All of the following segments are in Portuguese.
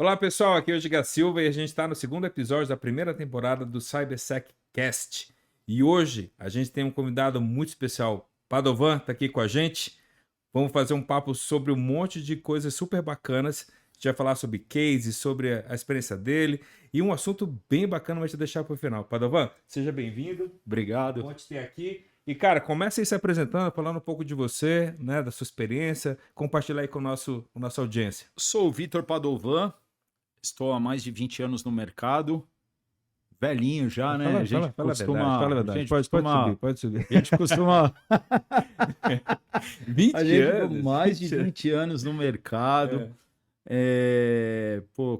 Olá pessoal, aqui é o Giga Silva e a gente está no segundo episódio da primeira temporada do CyberSecCast. E hoje a gente tem um convidado muito especial. Padovan está aqui com a gente. Vamos fazer um papo sobre um monte de coisas super bacanas. A gente vai falar sobre cases, sobre a experiência dele e um assunto bem bacana vai te deixar para o final. Padovan, seja bem-vindo. Obrigado. Bom te ter aqui. E, cara, comece aí se apresentando, falando um pouco de você, né, da sua experiência, compartilhar aí com a nossa audiência. Sou o Vitor Padovan, estou há mais de 20 anos no mercado, velhinho já, né? A gente Fala a verdade, costuma, fala a a verdade. gente Pode costuma, subir, pode subir. a gente costuma, 20 a gente com anos? mais de 20 anos no mercado.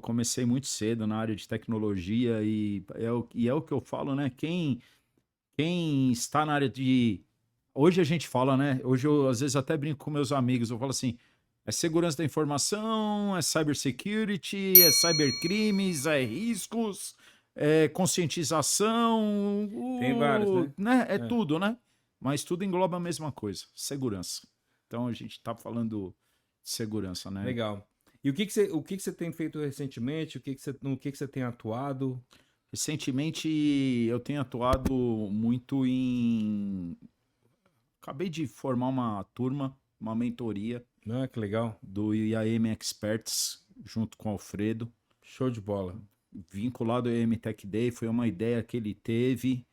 Comecei muito cedo na área de tecnologia e é o que eu falo, né? Quem está na área de... Hoje a gente fala, né? Hoje eu às vezes até brinco com meus amigos, eu falo assim, é segurança da informação, é cybersecurity, é cybercrimes, é riscos, é conscientização, Tem vários, né? né? É É. tudo, né? Mas tudo engloba a mesma coisa, segurança. Então a gente está falando de segurança, né? Legal. E o que que você tem feito recentemente? No que você tem atuado? Recentemente eu tenho atuado muito em... Acabei de formar uma turma, uma mentoria Ah, que legal. do IAM Experts, junto com o Alfredo, Show de bola. vinculado ao IAM Tech Day, foi uma ideia que ele teve,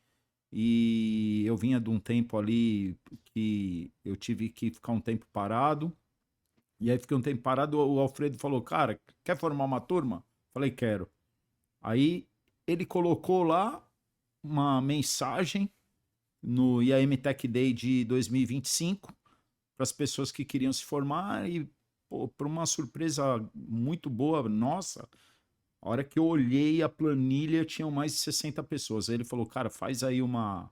e eu vinha de um tempo ali que eu tive que ficar um tempo parado, e aí fiquei um tempo parado, o Alfredo falou, cara, quer formar uma turma? Falei, quero. Aí ele colocou lá uma mensagem no IAM Tech Day de 2025, para as pessoas que queriam se formar e, por uma surpresa muito boa, nossa, a hora que eu olhei a planilha, tinham mais de 60 pessoas. Aí ele falou, cara, faz aí Uma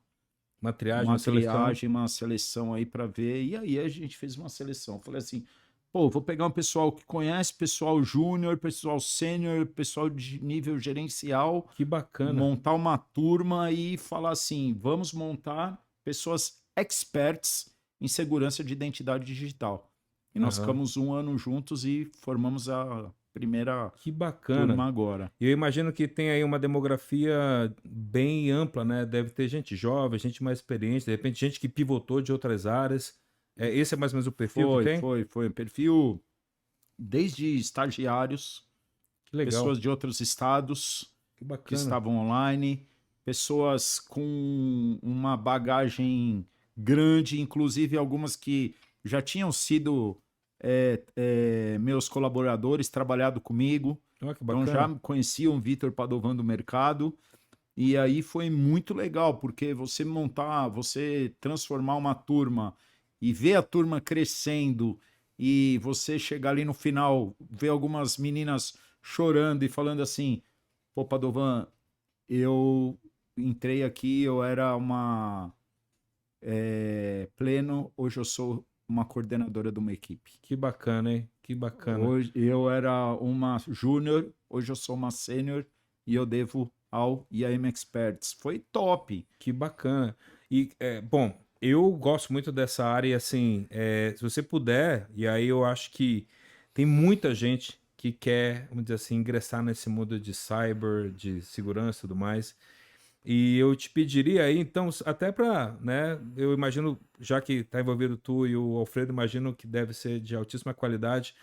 triagem, uma uma seleção. triagem, uma seleção aí para ver. E aí a gente fez uma seleção. Eu falei assim, pô, vou pegar um pessoal que conhece, pessoal júnior, pessoal sênior, pessoal de nível gerencial, Que bacana. montar uma turma e falar assim, vamos montar pessoas experts em segurança de identidade digital. E nós Aham. ficamos um ano juntos e formamos a primeira Que turma bacana. agora. E eu imagino que tem aí uma demografia bem ampla, né? Deve ter gente jovem, gente mais experiente, de repente gente que pivotou de outras áreas. Esse é mais ou menos o perfil que tem? Foi um perfil desde estagiários, Que legal. pessoas de outros estados Que que bacana. estavam online, pessoas com uma bagagem grande, inclusive algumas que já tinham sido meus colaboradores, trabalhado comigo, Olha que então já bacana. conheciam o Vitor Padovan do mercado, e aí foi muito legal, porque você transformar uma turma e ver a turma crescendo, e você chegar ali no final, ver algumas meninas chorando e falando assim, pô, Padovan, eu entrei aqui, eu era uma pleno, hoje eu sou uma coordenadora de uma equipe. Que bacana, hein? Que bacana. Hoje eu era uma júnior, hoje eu sou uma sênior e eu devo ao IAM Experts. Foi top. Que bacana. E, bom, eu gosto muito dessa área e, assim, se você puder, e aí eu acho que tem muita gente que quer, vamos dizer assim, ingressar nesse mundo de cyber, de segurança e tudo mais. E eu te pediria aí, então, até para, né, eu imagino, já que está envolvido tu e o Alfredo, imagino que deve ser de altíssima qualidade.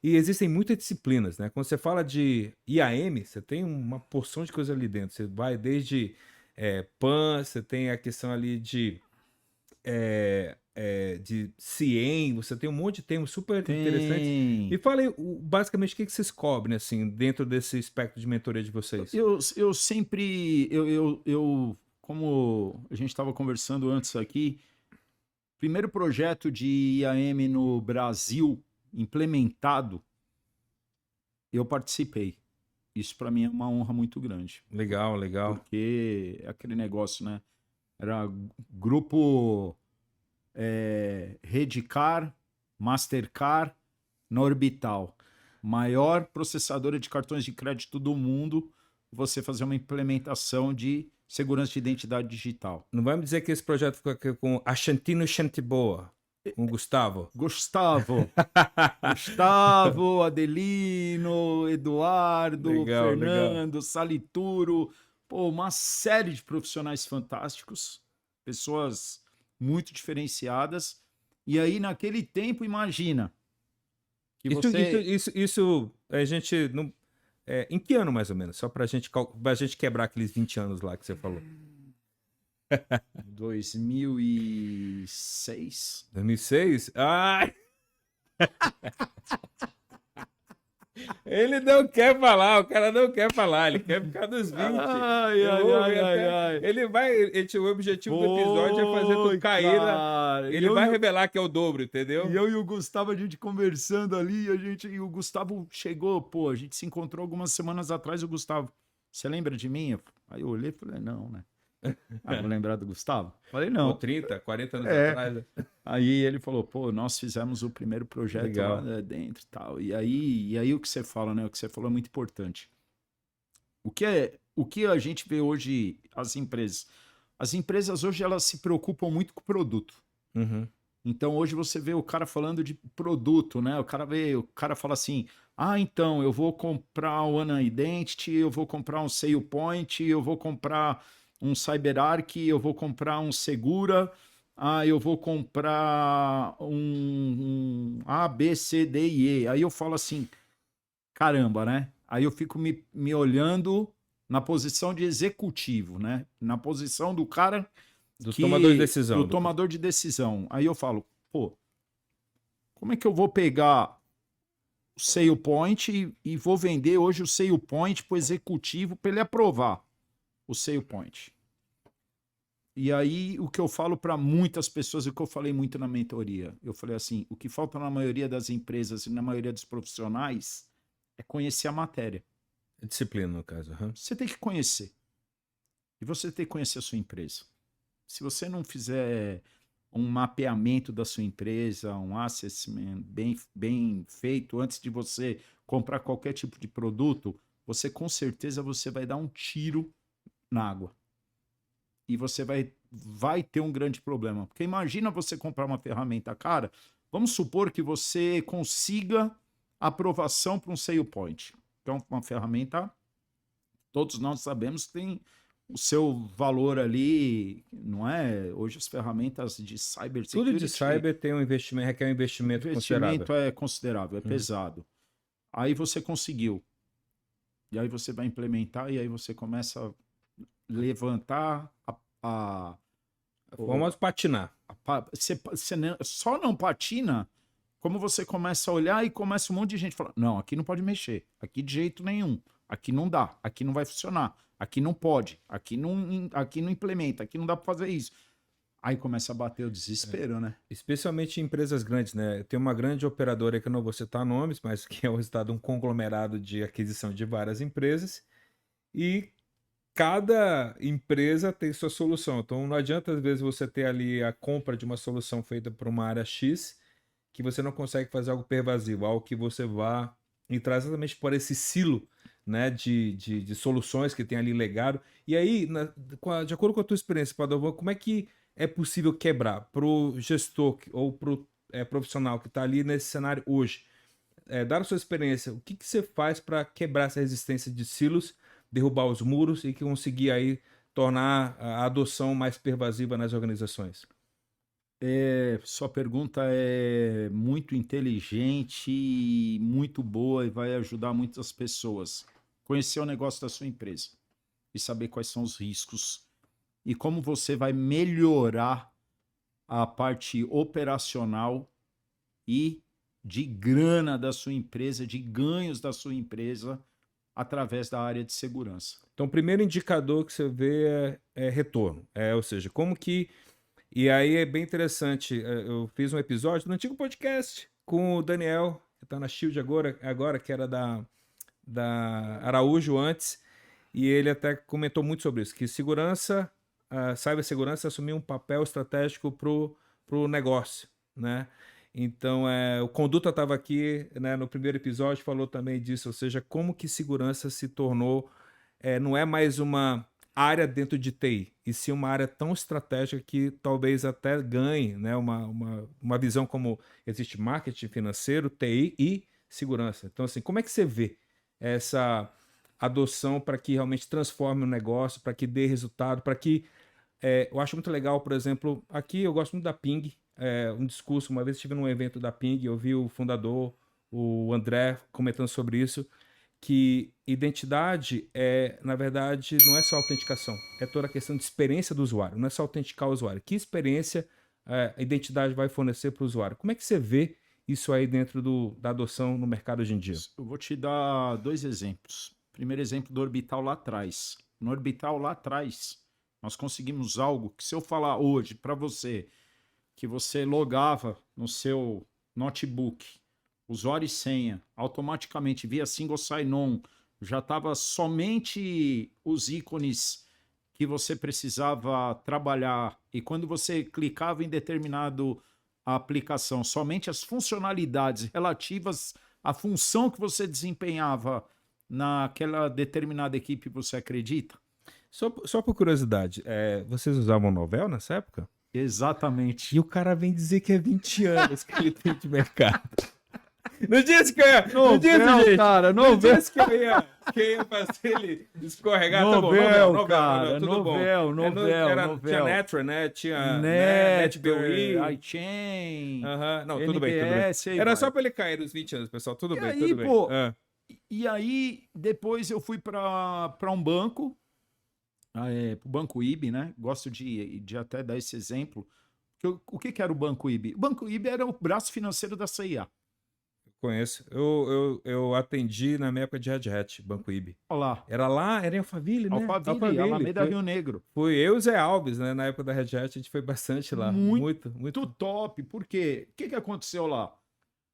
E existem muitas disciplinas, né? Quando você fala de IAM, você tem uma porção de coisa ali dentro. Você vai desde PAN, você tem a questão ali de CIEM, você tem um monte de termos super interessantes. Me Tem. fala aí, basicamente, o que que vocês cobrem, assim, dentro desse espectro de mentoria de vocês? Eu sempre. Como a gente estava conversando antes aqui, primeiro projeto de IAM no Brasil implementado, eu participei. Isso para mim é uma honra muito grande. Legal, legal. Porque é aquele negócio, né? Era grupo Redcar, Mastercard, na Orbital. Maior processadora de cartões de crédito do mundo, você fazer uma implementação de segurança de identidade digital. Não vai me dizer que esse projeto fica aqui com Achantino Chantiboa. Com o Gustavo? Gustavo. Gustavo, Adelino, Eduardo, Legal, legal. Fernando, Salituro, pô, uma série de profissionais fantásticos, pessoas muito diferenciadas. E aí, naquele tempo, imagina que você. Isso a gente não. Em que ano mais ou menos? Só pra gente quebrar aqueles 20 anos lá que você falou. 2006. 2006? Ai! Ele não quer falar, o cara não quer falar, ele quer ficar nos 20. Ai, Eu ai, vou ai, ver ai, até. ai. O objetivo do episódio é fazer tu Foi, cair. cara. Ele vai revelar que é o dobro, E entendeu? eu e o Gustavo, a gente conversando ali, e o Gustavo chegou, pô, a gente se encontrou algumas semanas atrás, o Gustavo, você lembra de mim? Aí eu olhei e falei, não, né? Ah, vou lembrar do Gustavo? Falei, Pô, não. 30, 40 anos É. atrás. Né? Aí ele falou, pô, nós fizemos o primeiro projeto lá Legal. dentro e tal. E aí o que você fala, né? O que você falou é muito importante. O que a gente vê hoje, as empresas? As empresas hoje, elas se preocupam muito com o produto. Uhum. Então hoje você vê o cara falando de produto, né? O cara fala assim: "Ah, então eu vou comprar o Ana Identity, eu vou comprar um SailPoint, eu vou comprar um CyberArk, eu vou comprar um Segura, eu vou comprar um A, B, C, D e E". Aí eu falo assim: "Caramba, né?". Aí eu fico me olhando na posição de executivo, né? Na posição do cara Do tomador de do decisão. tomador de decisão. Aí eu falo, pô, como é que eu vou pegar o SailPoint e vou vender hoje o SailPoint para o executivo para ele aprovar o SailPoint? E aí o que eu falo para muitas pessoas, o que eu falei muito na mentoria, eu falei assim, o que falta na maioria das empresas e na maioria dos profissionais é conhecer a matéria. Disciplina, no caso. Uhum. Você tem que conhecer. E você tem que conhecer a sua empresa. Se você não fizer um mapeamento da sua empresa, um assessment bem feito antes de você comprar qualquer tipo de produto, você com certeza você vai dar um tiro na água. E você vai ter um grande problema. Porque imagina você comprar uma ferramenta cara, vamos supor que você consiga aprovação para um SailPoint. Então, uma ferramenta, todos nós sabemos que tem o seu valor ali, não é? Hoje as ferramentas de Tudo de cybersecurity, cyber tem um investimento, requer um o investimento considerável. investimento é considerável, é Uhum. pesado. Aí você conseguiu. E aí você vai implementar e aí você começa a levantar Vamos patinar. você só não patina como você começa a olhar e começa um monte de gente falar, não, aqui não pode mexer, aqui de jeito nenhum, aqui não dá, aqui não vai funcionar, aqui não pode, aqui não implementa, aqui não dá para fazer isso. Aí começa a bater o desespero, né? Especialmente em empresas grandes, né? Tem uma grande operadora que eu não vou citar nomes, mas que é o resultado de um conglomerado de aquisição de várias empresas. E cada empresa tem sua solução. Então não adianta, às vezes, você ter ali a compra de uma solução feita por uma área X, que você não consegue fazer algo pervasivo, algo que você vá entrar exatamente por esse silo, né, de soluções que tem ali legado. E aí, de acordo com a tua experiência, Padovan, como é que é possível quebrar para o gestor ou para o profissional que está ali nesse cenário hoje? Dada a sua experiência, o que você faz para quebrar essa resistência de silos, derrubar os muros e conseguir aí tornar a adoção mais pervasiva nas organizações? Sua pergunta é muito inteligente e muito boa e vai ajudar muitas pessoas. Conhecer o negócio da sua empresa e saber quais são os riscos e como você vai melhorar a parte operacional e de grana da sua empresa, de ganhos da sua empresa através da área de segurança. Então, o primeiro indicador que você vê é retorno. Ou seja, como que. E aí é bem interessante. Eu fiz um episódio no antigo podcast com o Daniel, que está na Shield agora, que era da Araújo antes. E ele até comentou muito sobre isso, que segurança, a cibersegurança assumiu um papel estratégico para o negócio, né? Então, o Conduta estava aqui, né, no primeiro episódio, falou também disso, ou seja, como que segurança se tornou, não é mais uma área dentro de TI, e sim uma área tão estratégica que talvez até ganhe, né, uma visão como existe marketing financeiro, TI e segurança. Então, assim, como é que você vê essa adoção para que realmente transforme o negócio, para que dê resultado, para que eu acho muito legal, por exemplo, aqui eu gosto muito da Ping, um discurso, uma vez estive num evento da Ping, eu vi o fundador, o André, comentando sobre isso, que identidade na verdade, não é só autenticação, é toda a questão de experiência do usuário, não é só autenticar o usuário. Que experiência a identidade vai fornecer para o usuário? Como é que você vê isso aí dentro da adoção no mercado hoje em dia? Eu vou te dar 2 exemplos. Primeiro exemplo do Orbital lá atrás. No Orbital lá atrás, nós conseguimos algo que se eu falar hoje para você que você logava no seu notebook, usuário e senha, automaticamente via single sign-on, já estava somente os ícones que você precisava trabalhar, e quando você clicava em determinado aplicação, somente as funcionalidades relativas à função que você desempenhava naquela determinada equipe, você acredita? Só por curiosidade, vocês usavam Novell nessa época? Exatamente. E o cara vem dizer que é 20 anos que ele tem de mercado. Não disse que eu ia. Não Novel, disse, gente. cara, Não Novel. disse que eu ia fazer ele escorregar. Tá bom, Novel, cara, tudo Novel, bom. Novel. Tinha Netra, né? Tinha NetBeery, NetBeery. iChain, Não, tudo bem, tudo bem. NBS, aí Era vai. só pra ele cair nos 20 anos, pessoal. Tudo E bem, aí, tudo bem. pô, e aí depois eu fui para um banco, pro Banco IB, né? Gosto de até dar esse exemplo. O que era o Banco IB? O Banco IB era o braço financeiro da CIA. Conheço. Eu atendi na minha época de Red Hat, Banco IB. Olha lá, Era lá, era em Alphaville, né? Alphaville, Alameda Foi, Rio Negro. foi eu e o Zé Alves, né? Na época da Red Hat, a gente foi bastante lá. Muito, muito. Top. Por quê? O que aconteceu lá?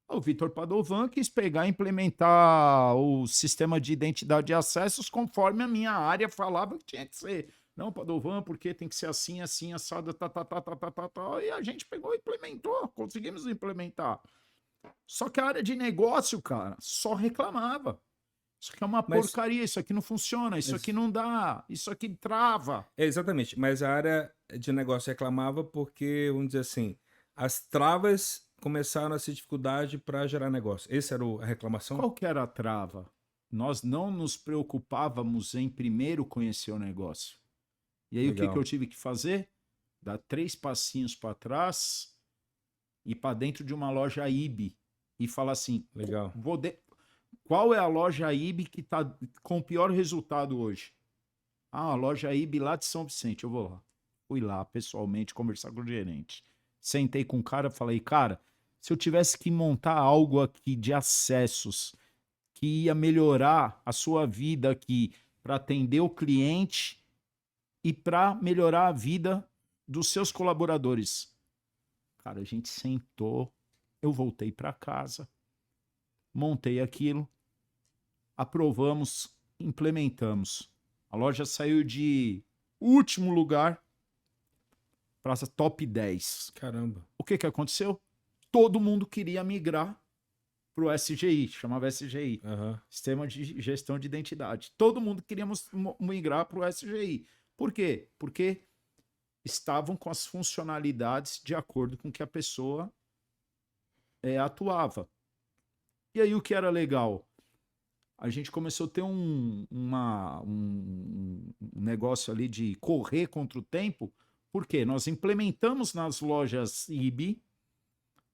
O Vitor Padovan quis pegar e implementar o sistema de identidade e acessos conforme a minha área falava que tinha que ser. Não, Padovan, porque tem que ser assim, assim, assado, e a gente pegou e implementou, conseguimos implementar. Só que a área de negócio, cara, só reclamava. Isso aqui é uma porcaria, isso aqui não funciona, isso aqui não dá, isso aqui trava. Exatamente, mas a área de negócio reclamava porque, vamos dizer assim, as travas começaram a ser dificuldade para gerar negócio. Essa era a reclamação? Qual que era a trava? Nós não nos preocupávamos em primeiro conhecer o negócio. E aí o que eu tive que fazer? Dar 3 passinhos para trás e para dentro de uma loja IB e falar assim, legal. Qual é a loja IB que está com o pior resultado hoje? A loja IB lá de São Vicente, eu vou lá. Fui lá pessoalmente conversar com o gerente. Sentei com o cara, falei, cara, se eu tivesse que montar algo aqui de acessos que ia melhorar a sua vida aqui para atender o cliente e para melhorar a vida dos seus colaboradores. Cara, a gente sentou, eu voltei para casa, montei aquilo, aprovamos, implementamos. A loja saiu de último lugar para top 10. Caramba. O que aconteceu? Todo mundo queria migrar para o SGI, chamava SGI, Sistema de Gestão de Identidade. Todo mundo queria migrar para o SGI. Por quê? Porque estavam com as funcionalidades de acordo com que a pessoa atuava. E aí o que era legal? A gente começou a ter um negócio ali de correr contra o tempo, porque nós implementamos nas lojas IB,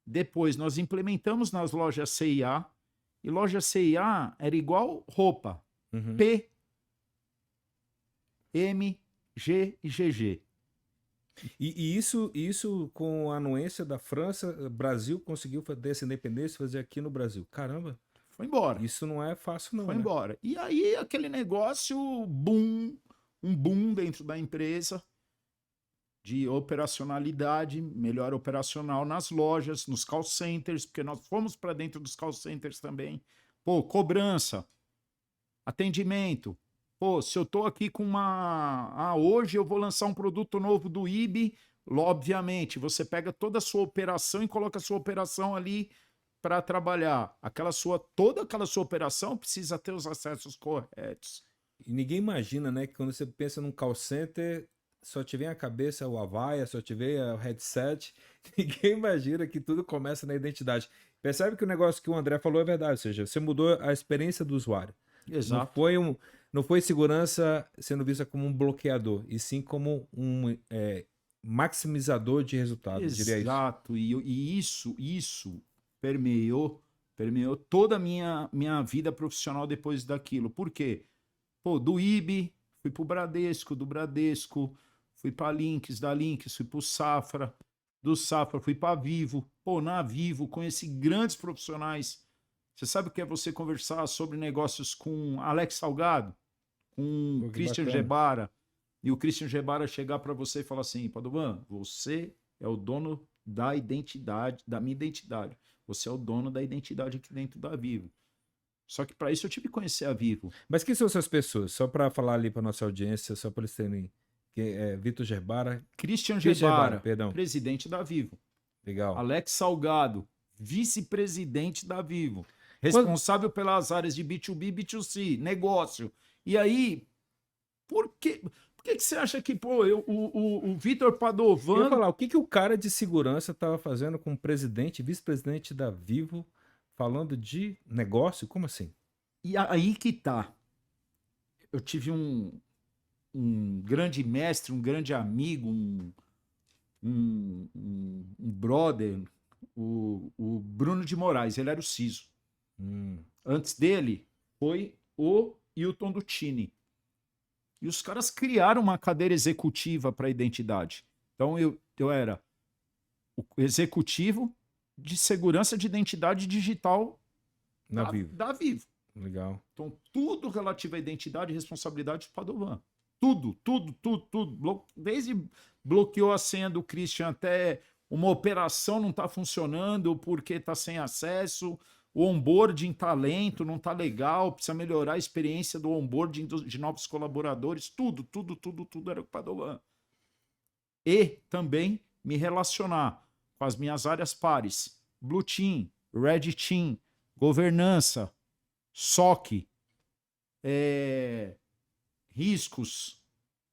depois nós implementamos nas lojas CIA, e loja CIA era igual roupa, P, M, G e GG. E isso com a anuência da França, o Brasil conseguiu fazer essa independência, fazer aqui no Brasil. Caramba. Foi embora. Isso não é fácil não, Foi embora. E aí aquele negócio, um boom dentro da empresa, de operacionalidade, melhor operacional nas lojas, nos call centers, porque nós fomos para dentro dos call centers também. Pô, cobrança, atendimento. Pô, se eu tô aqui com hoje eu vou lançar um produto novo do IB, obviamente, você pega toda a sua operação e coloca a sua operação ali para trabalhar. Toda aquela sua operação precisa ter os acessos corretos. E ninguém imagina, né, que quando você pensa num call center, só te vem à cabeça o Avaya, só te vem o headset. Ninguém imagina que tudo começa na identidade. Percebe que o negócio que o André falou é verdade, ou seja, você mudou a experiência do usuário. Não Exato. foi não foi segurança sendo vista como um bloqueador, e sim como um maximizador de resultado, diria isso. Exato. E isso permeou toda a minha vida profissional depois daquilo. Por quê? Pô, do IB, fui pro Bradesco, do Bradesco, fui para Links, da Links, fui pro Safra, do Safra fui para Vivo. Pô, na Vivo conheci grandes profissionais. Você sabe o que é você conversar sobre negócios com Alex Salgado, com Pô, que Christian bacana. Gebara, e o Christian Gebara chegar para você e falar assim: Padovan, você é o dono da identidade, da minha identidade. Você é o dono da identidade aqui dentro da Vivo. Só que para isso eu tive que conhecer a Vivo. Mas quem são essas pessoas? Só para falar ali para nossa audiência, só para eles terem. Vitor Gerbara. Christian Christian Gerbara, Gebara, perdão. presidente da Vivo. Legal. Alex Salgado, vice-presidente da Vivo. Quando- Responsável pelas áreas de B2B e B2C, negócio. E aí, por que você acha que, pô, o Vitor Eu ia Padovan. falar, o que, que o cara de segurança estava fazendo com o presidente, vice-presidente da Vivo, falando de negócio? Como assim? E aí que tá. Eu tive um grande mestre, um grande amigo, um brother, o Bruno de Moraes, ele era o CISO. Hum, Antes dele foi o Hilton Dutini. E os caras criaram uma cadeira executiva para a identidade. Então eu era o executivo de segurança de identidade digital na Vivo. da Vivo. Legal. Então, tudo relativo à identidade e responsabilidade do Padovan. Tudo. Desde bloqueou a senha do Christian até uma operação não está funcionando porque está sem acesso, o onboarding está lento, não está legal, precisa melhorar a experiência do onboarding de novos colaboradores, tudo era com o Padovan. E também me relacionar com as minhas áreas pares, Blue Team, Red Team, governança, SOC, riscos,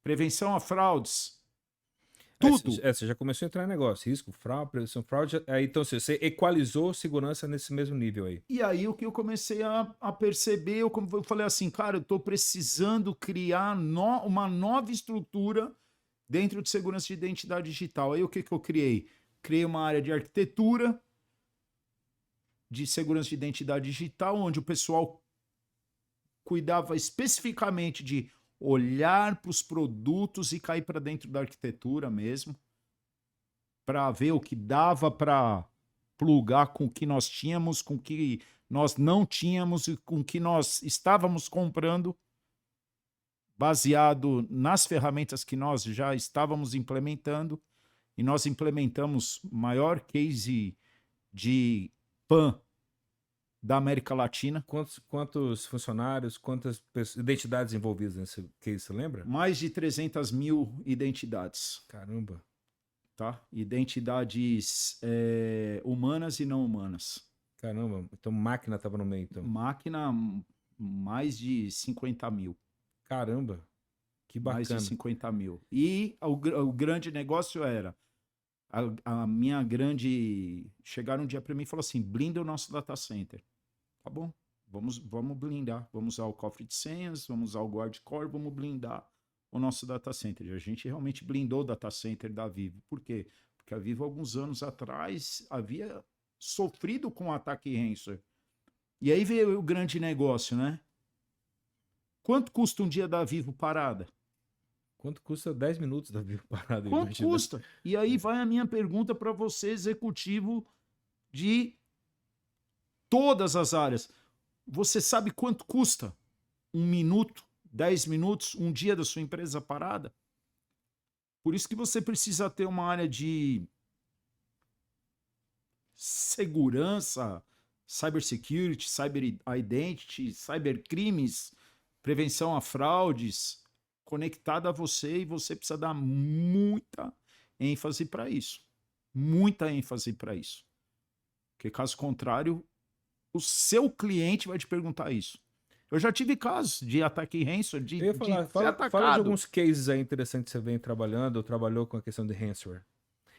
prevenção a fraudes, tudo. Você já começou a entrar em negócio. Risco, fraude, prevenção, fraude. Aí, então, você equalizou segurança nesse mesmo nível aí. E aí o que eu comecei a perceber, eu falei assim, cara, eu estou precisando criar uma nova estrutura dentro de segurança de identidade digital. Aí o que eu criei? Criei uma área de arquitetura de segurança de identidade digital, onde o pessoal cuidava especificamente de olhar para os produtos e cair para dentro da arquitetura mesmo, para ver o que dava para plugar com o que nós tínhamos, com o que nós não tínhamos e com o que nós estávamos comprando, baseado nas ferramentas que nós já estávamos implementando. E nós implementamos maior case de PAN da América Latina. Quantos funcionários, quantas identidades envolvidas nesse case, você lembra? Mais de 300 mil identidades. Caramba. Tá? Identidades humanas e não humanas. Caramba. Então máquina estava no meio, então. Máquina, mais de 50 mil. Caramba. Que bacana. Mais de 50 mil. E o grande negócio era a minha grande... Chegaram um dia para mim e falaram assim, blinda o nosso data center. Tá bom, vamos blindar. Vamos usar o cofre de senhas, vamos usar o guard-core, vamos blindar o nosso data center. E a gente realmente blindou o data center da Vivo. Por quê? Porque a Vivo, alguns anos atrás, havia sofrido com um ataque ransomware. E aí veio o grande negócio, né? Quanto custa um dia da Vivo parada? Quanto custa 10 minutos da Vivo parada? Quanto Imagina. custa? E aí vai a minha pergunta para você, executivo de todas as áreas. Você sabe quanto custa 1 minuto, 10 minutos, um dia da sua empresa parada? Por isso que você precisa ter uma área de segurança, cybersecurity, cyber identity, cybercrimes, prevenção a fraudes, conectada a você, e você precisa dar muita ênfase para isso. Muita ênfase para isso. Porque caso contrário, o seu cliente vai te perguntar isso. Eu já tive casos de ataque ransomware, Eu ia de falar, ser fala de atacado. alguns cases aí interessantes que você vem trabalhando ou trabalhou com a questão de ransomware.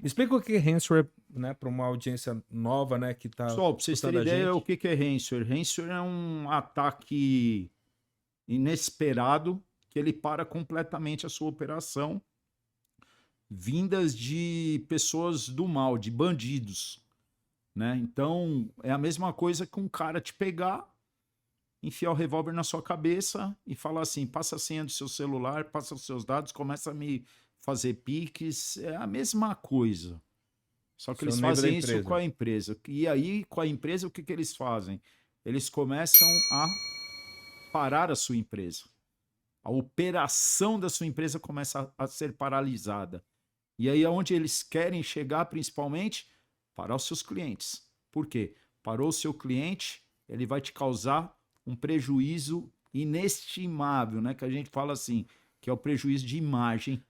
Explica o que é ransomware, né, para uma audiência nova, né, que está Pessoal, para vocês escutando terem a ideia, o gente. que é ransomware? Ransomware é um ataque inesperado que ele para completamente a sua operação, vindas de pessoas do mal, de bandidos, né? Então, é a mesma coisa que um cara te pegar, enfiar o revólver na sua cabeça e falar assim: passa a senha do seu celular, passa os seus dados, começa a me fazer piques. É a mesma coisa. Só que Isso é o eles nível da fazem isso com empresa. a empresa. E aí, com a empresa, o que, que eles fazem? Eles começam a parar a sua empresa. A operação da sua empresa começa a ser paralisada. E aí, aonde eles querem chegar, principalmente, para os seus clientes. Por quê? Parou o seu cliente, ele vai te causar um prejuízo inestimável, né? Que a gente fala assim, que é o prejuízo de imagem.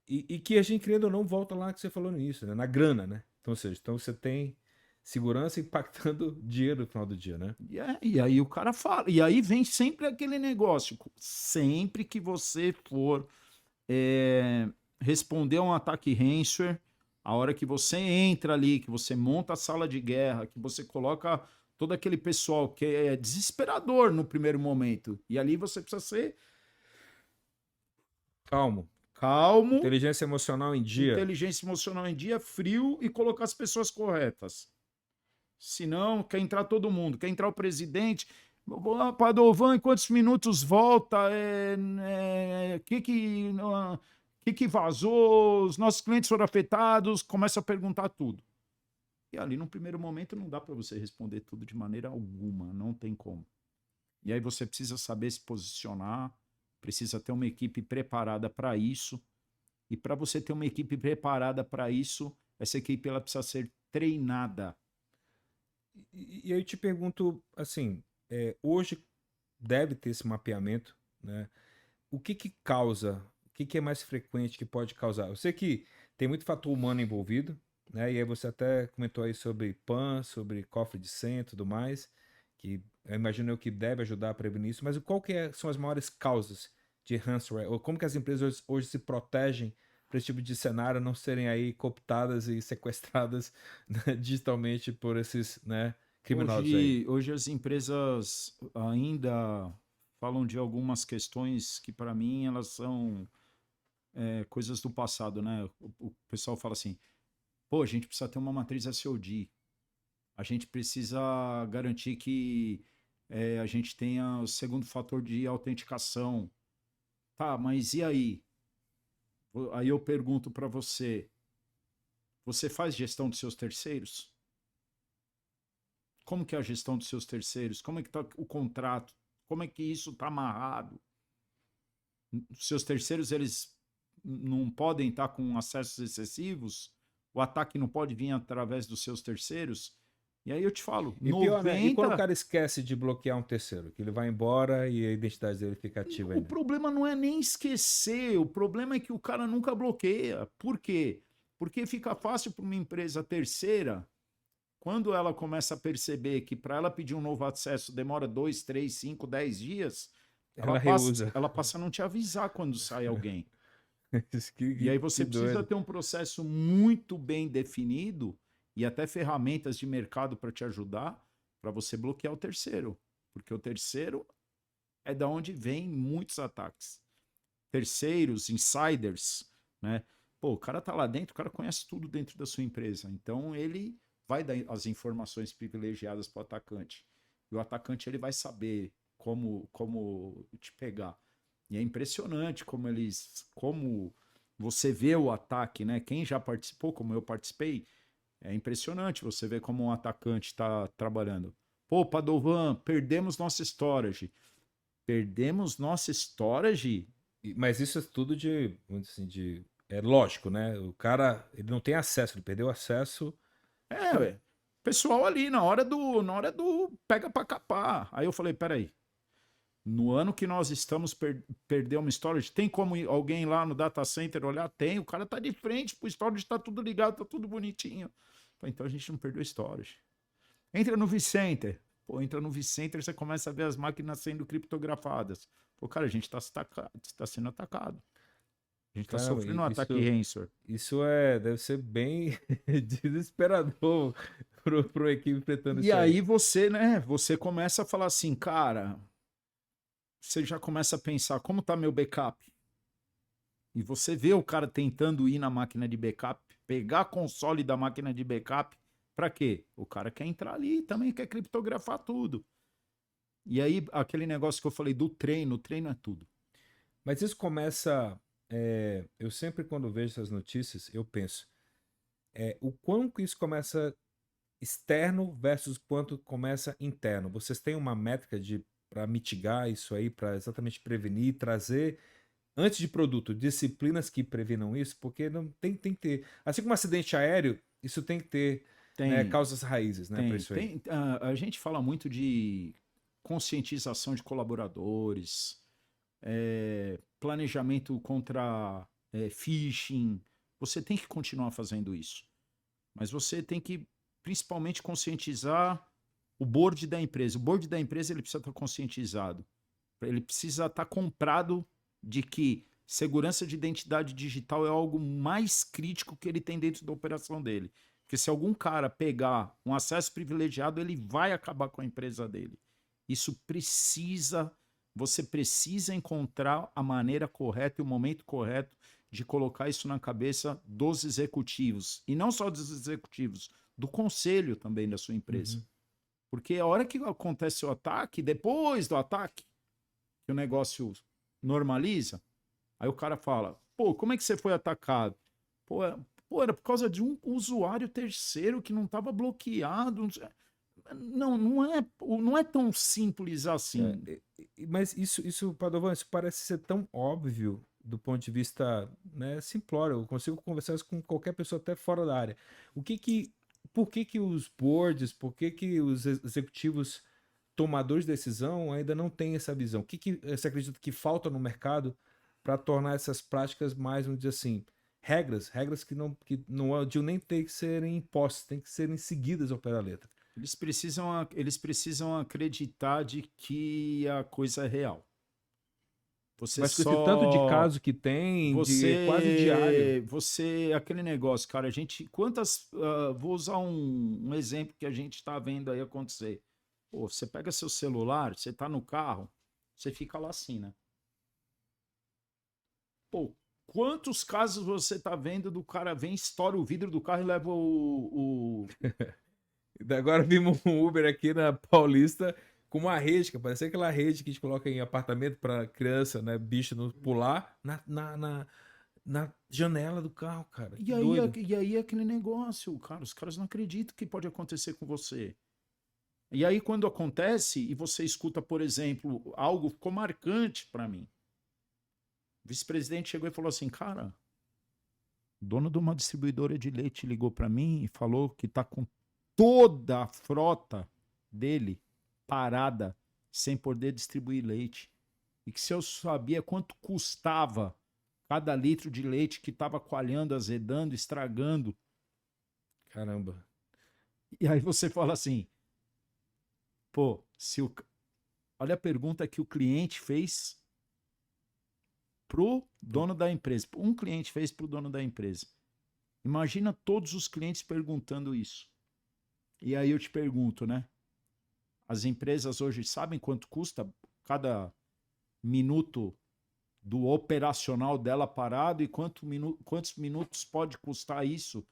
E que a gente, querendo ou não, volta lá que você falou no início, né, na grana, né? Então, ou seja, então você tem segurança impactando dinheiro no final do dia, né? E aí o cara fala. E aí vem sempre aquele negócio. Sempre que você for responder a um ataque ransomware, a hora que você entra ali, que você monta a sala de guerra, que você coloca todo aquele pessoal que é desesperador no primeiro momento. E ali você precisa ser Calmo. calmo, Inteligência emocional em dia. inteligência emocional em dia, frio e colocar as pessoas corretas. Senão, quer entrar todo mundo, quer entrar o presidente. Padovan, em quantos minutos volta? Que vazou? Os nossos clientes foram afetados? Começa a perguntar tudo. E ali, no primeiro momento, não dá para você responder tudo de maneira alguma, não tem como. E aí você precisa saber se posicionar, precisa ter uma equipe preparada para isso. E para você ter uma equipe preparada para isso, essa equipe ela precisa ser treinada. E aí eu te pergunto, assim, hoje deve ter esse mapeamento, né? O que que causa? O que que é mais frequente que pode causar? Eu sei que tem muito fator humano envolvido, né? E aí você até comentou aí sobre PAN, sobre cofre de senha e tudo mais, que eu imagino que deve ajudar a prevenir isso, mas qual que são as maiores causas de ransomware? Ou como que as empresas hoje se protegem para esse tipo de cenário não serem aí cooptadas e sequestradas, né, digitalmente por esses, né, criminosos aí? Hoje as empresas ainda falam de algumas questões que, para mim, elas são coisas do passado, né? O pessoal fala assim: pô, a gente precisa ter uma matriz SOD, a gente precisa garantir que a gente tenha o segundo fator de autenticação. Tá, mas e aí? Aí eu pergunto para você: você faz gestão dos seus terceiros? Como que é a gestão dos seus terceiros? Como é que está o contrato? Como é que isso está amarrado? Os seus terceiros, eles não podem estar com acessos excessivos? O ataque não pode vir através dos seus terceiros? E aí eu te falo, E pior, né? E quando o 90... cara esquece de bloquear um terceiro, que ele vai embora e a identidade dele fica ativa O ainda? problema não é nem esquecer, o problema é que o cara nunca bloqueia. Por quê? Porque fica fácil para uma empresa terceira, quando ela começa a perceber que para ela pedir um novo acesso demora 2, 3, 5, 10 dias, Ela reusa. ela passa a não te avisar quando sai alguém. E que, aí você que precisa doido. ter um processo muito bem definido e até ferramentas de mercado para te ajudar para você bloquear o terceiro. Porque o terceiro é da onde vem muitos ataques. Terceiros, insiders, né? Pô, o cara tá lá dentro, o cara conhece tudo dentro da sua empresa. Então ele vai dar as informações privilegiadas para o atacante. E o atacante ele vai saber como te pegar. E é impressionante como você vê o ataque, né? Quem já participou, como eu participei, é impressionante você ver como um atacante está trabalhando. Pô, Padovan, perdemos nossa storage. Perdemos nossa storage? Mas isso é tudo vamos dizer assim, é lógico, né? O cara, ele não tem acesso, ele perdeu acesso. Ué. Pessoal ali, na hora do pega pra capar. Aí eu falei, peraí, no ano que nós estamos perder uma storage, tem como alguém lá no data center olhar? Tem, o cara tá de frente pro storage, tá tudo ligado, tá tudo bonitinho. Falei, então a gente não perdeu storage. Entra no vCenter. Pô, entra no vCenter, você começa a ver as máquinas sendo criptografadas. Pô, cara, a gente está sendo atacado. A gente está Caramba, sofrendo um ataque ransomware. isso deve ser bem desesperador pro equipe enfrentando E isso aí. aí você, né, você começa a falar assim, cara, você já começa a pensar, como tá meu backup? E você vê o cara tentando ir na máquina de backup, pegar a console da máquina de backup, para quê? O cara quer entrar ali e também quer criptografar tudo. E aí, aquele negócio que eu falei do treino, o treino é tudo. Mas isso começa. Eu sempre, quando vejo essas notícias, eu penso: o quão que isso começa externo versus quanto começa interno. Vocês têm uma métrica para mitigar isso aí, para exatamente prevenir, trazer, antes de produto, disciplinas que previnam isso? Porque não tem que ter. Assim como um acidente aéreo, isso tem que ter, né, Tem, causas raízes, né, para isso aí. a gente fala muito de conscientização de colaboradores, planejamento contra phishing. Você tem que continuar fazendo isso. Mas você tem que principalmente conscientizar o board da empresa. O board da empresa ele precisa estar conscientizado. Ele precisa estar comprado de que segurança de identidade digital é algo mais crítico que ele tem dentro da operação dele. Porque se algum cara pegar um acesso privilegiado, ele vai acabar com a empresa dele. Isso precisa, você precisa encontrar a maneira correta e o momento correto de colocar isso na cabeça dos executivos. E não só dos executivos, do conselho também da sua empresa. Uhum. Porque a hora que acontece o ataque, depois do ataque, que o negócio normaliza, aí o cara fala, pô, como é que você foi atacado? Pô, era por causa de um usuário terceiro que não estava bloqueado. Não é tão simples assim. Mas isso, Padovan, isso parece ser tão óbvio do ponto de vista, né, simplório. Eu consigo conversar isso com qualquer pessoa até fora da área. Por que os boards, por que os executivos tomadores de decisão ainda não têm essa visão? O que você acredita que falta no mercado para tornar essas práticas mais, vamos dizer assim, regras que não adiam nem ter que serem impostas, tem que serem seguidas ao pé da letra? Eles precisam acreditar de que a coisa é real. Você Mas com esse tanto de só. caso que tem, é quase diário. Aquele negócio, cara, a gente. Vou usar um exemplo que a gente está vendo aí acontecer. Pô, você pega seu celular, você tá no carro, você fica lá assim, né? Pô, quantos casos você tá vendo do cara vem, estoura o vidro do carro e leva Agora vimos um Uber aqui na Paulista com uma rede, que parecia aquela rede que a gente coloca em apartamento para criança, né? Bicho não pular na janela do carro, cara. Que doido. E aí aquele negócio, cara, os caras não acreditam que pode acontecer com você. E aí quando acontece e você escuta, por exemplo, algo ficou marcante para mim. O vice-presidente chegou e falou assim, cara, o dono de uma distribuidora de leite ligou para mim e falou que tá com toda a frota dele parada, sem poder distribuir leite. E que se eu sabia quanto custava cada litro de leite que estava coalhando, azedando, estragando. Caramba. E aí você fala assim, pô, olha a pergunta que o cliente fez pro dono da empresa. Um cliente fez pro dono da empresa. Imagina todos os clientes perguntando isso. E aí eu te pergunto, né? As empresas hoje sabem quanto custa cada minuto do operacional dela parado e quantos minutos pode custar isso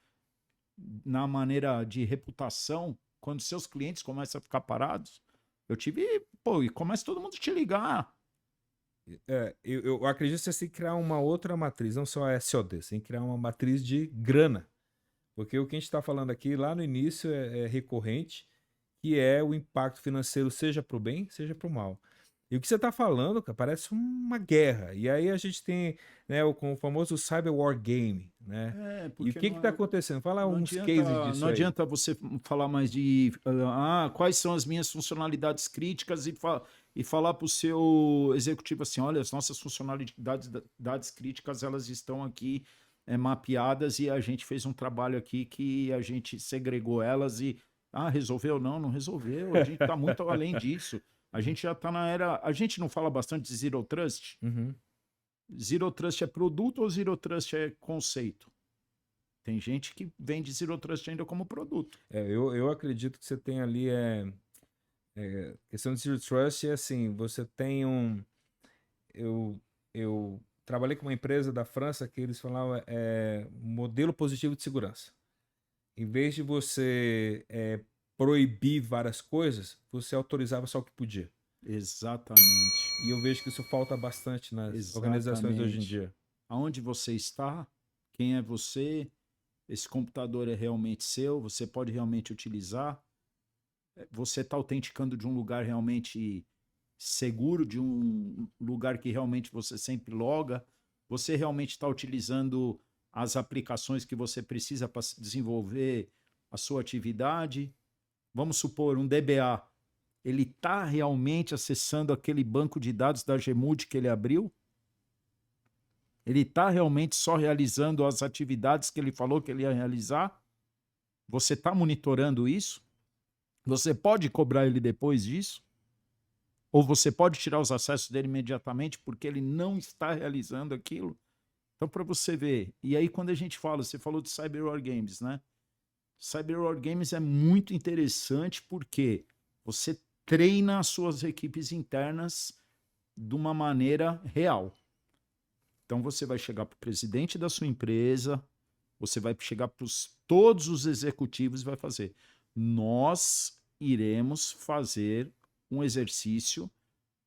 na maneira de reputação quando seus clientes começam a ficar parados? E começa todo mundo a te ligar. Eu acredito que você tem que criar uma outra matriz, não só a SOD, você tem que criar uma matriz de grana. Porque o que a gente está falando aqui lá no início é recorrente, que é o impacto financeiro, seja para o bem, seja para o mal. E o que você está falando, cara, parece uma guerra. E aí a gente tem, né, com o famoso Cyber War Game, né? E o Porque que está acontecendo? Fala uns cases disso não aí. adianta você falar mais de quais são as minhas funcionalidades críticas e falar para o seu executivo assim, olha, as nossas funcionalidades críticas elas estão aqui mapeadas e a gente fez um trabalho aqui que a gente segregou elas e Ah, resolveu? Não, não resolveu. A gente está muito além disso. A gente já está na era. A gente não fala bastante de Zero Trust. Uhum. Zero Trust é produto ou Zero Trust é conceito? Tem gente que vende Zero Trust ainda como produto. Eu acredito que você tem ali questão de Zero Trust é assim, você tem eu trabalhei com uma empresa da França que eles falavam modelo positivo de segurança. Em vez de você proibir várias coisas, você autorizava só o que podia. Exatamente. E eu vejo que isso falta bastante nas organizações de hoje em Exatamente. dia. Aonde você está, quem é você, esse computador é realmente seu, você pode realmente utilizar, você está autenticando de um lugar realmente seguro, de um lugar que realmente você sempre loga, você realmente está utilizando as aplicações que você precisa para desenvolver a sua atividade. Vamos supor, um DBA, ele está realmente acessando aquele banco de dados da Gemude que ele abriu? Ele está realmente só realizando as atividades que ele falou que ele ia realizar? Você está monitorando isso? Você pode cobrar ele depois disso? Ou você pode tirar os acessos dele imediatamente porque ele não está realizando aquilo? Então, para você ver. E aí, quando a gente fala, você falou de Cyber War Games, né? Cyber War Games é muito interessante porque você treina as suas equipes internas de uma maneira real. Então, você vai chegar para o presidente da sua empresa, você vai chegar para todos os executivos e vai fazer. Nós iremos fazer um exercício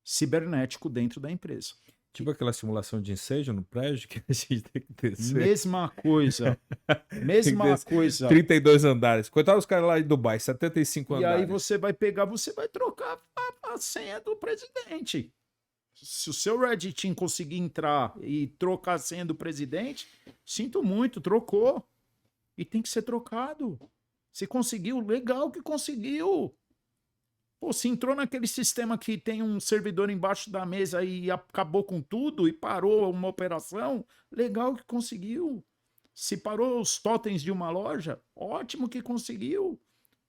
cibernético dentro da empresa. Tipo aquela simulação de incêndio no prédio que a gente tem que descer. Mesma coisa. Tem que Mesma descer coisa. 32 andares. Coitado dos caras lá em Dubai, 75 E andares. aí você vai pegar, você vai trocar a senha do presidente. Se o seu Red Team conseguir entrar e trocar a senha do presidente, sinto muito, trocou. E tem que ser trocado. Se conseguiu, legal que conseguiu. Pô, se entrou naquele sistema que tem um servidor embaixo da mesa e acabou com tudo e parou uma operação, legal que conseguiu. Se parou os totens de uma loja, ótimo que conseguiu.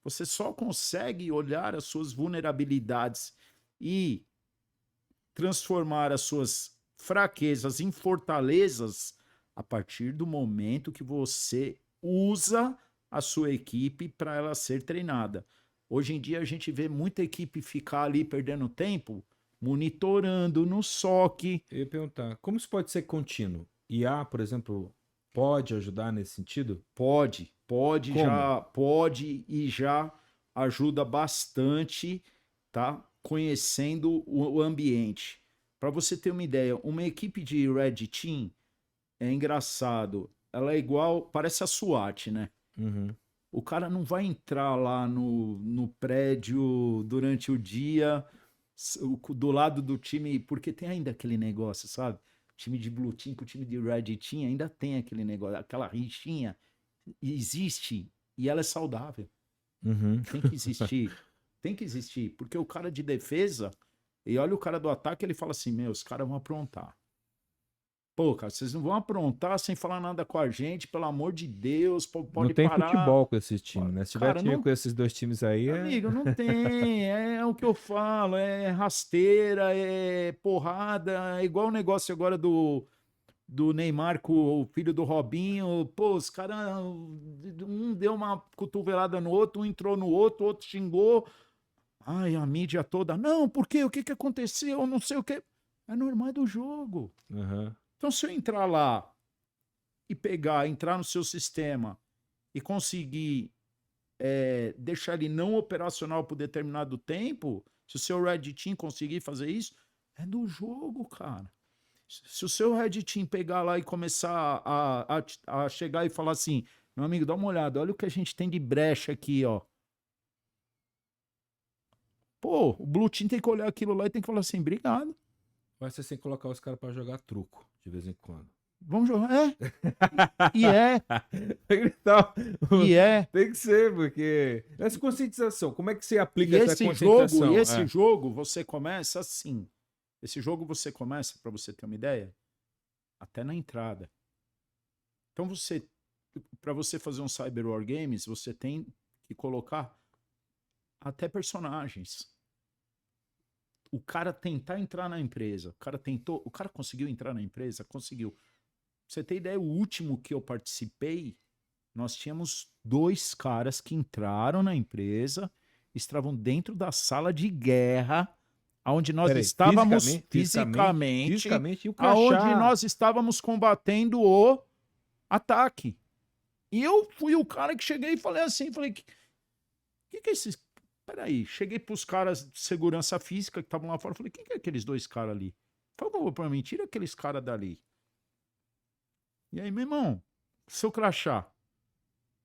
Você só consegue olhar as suas vulnerabilidades e transformar as suas fraquezas em fortalezas a partir do momento que você usa a sua equipe para ela ser treinada. Hoje em dia a gente vê muita equipe ficar ali perdendo tempo, monitorando no SOC. Eu ia perguntar, como isso pode ser contínuo? IA, por exemplo, pode ajudar nesse sentido? Pode Como? e já ajuda bastante, tá? Conhecendo o ambiente. Para você ter uma ideia, uma equipe de Red Team é engraçado. Ela é igual, parece a SWAT, né? Uhum. O cara não vai entrar lá no prédio durante o dia, do lado do time, porque tem ainda aquele negócio, sabe? Time de Blue Team com o time de Red Team ainda tem aquele negócio, aquela rixinha. Existe e ela é saudável. Uhum. Tem que existir. Tem que existir. Porque o cara de defesa, e olha o cara do ataque, ele fala assim: meu, os caras vão aprontar. Pô, cara, vocês não vão aprontar sem falar nada com a gente, pelo amor de Deus, Não pode tem parar. futebol com esses times, né? Se tiver Cara, time não, com esses dois times aí, amigo, não tem. É o que eu falo, é rasteira, é porrada, é igual o negócio agora do Neymar com o filho do Robinho. Pô, os caras, um deu uma cotovelada no outro, um entrou no outro, o outro xingou. Ai, a mídia toda, não, por quê? O que que aconteceu? Não sei o quê. É normal do jogo. uhum. Então, se eu entrar lá e pegar, entrar no seu sistema e conseguir deixar ele não operacional por determinado tempo, se o seu Red Team conseguir fazer isso, é do jogo, cara. Se o seu Red Team pegar lá e começar a chegar e falar assim, meu amigo, dá uma olhada, olha o que a gente tem de brecha aqui, ó. Pô, o Blue Team tem que olhar aquilo lá e tem que falar assim, obrigado. Mas você tem que colocar os caras pra jogar truco de vez em quando. Vamos jogar. E é. Então, E é. tem que ser, porque. Essa conscientização, como é que você aplica E essa esse jogo, conscientização? você começa assim. Esse jogo você começa, para você ter uma ideia, até na entrada. Então para você fazer um Cyber War Games, você tem que colocar até personagens. O cara tentar entrar na empresa, o cara conseguiu entrar na empresa? Conseguiu. Pra você ter ideia, o último que eu participei, nós tínhamos 2 caras que entraram na empresa, estavam dentro da sala de guerra, onde nós Peraí, estávamos fisicamente, e o aonde crachá? nós estávamos combatendo o ataque. E eu fui o cara que cheguei e falei assim, falei, que é esses... Peraí, cheguei pros caras de segurança física que estavam lá fora, falei, quem que é aqueles 2 caras ali? Por favor, pra mim, tira aqueles caras dali. E aí, meu irmão, seu crachá.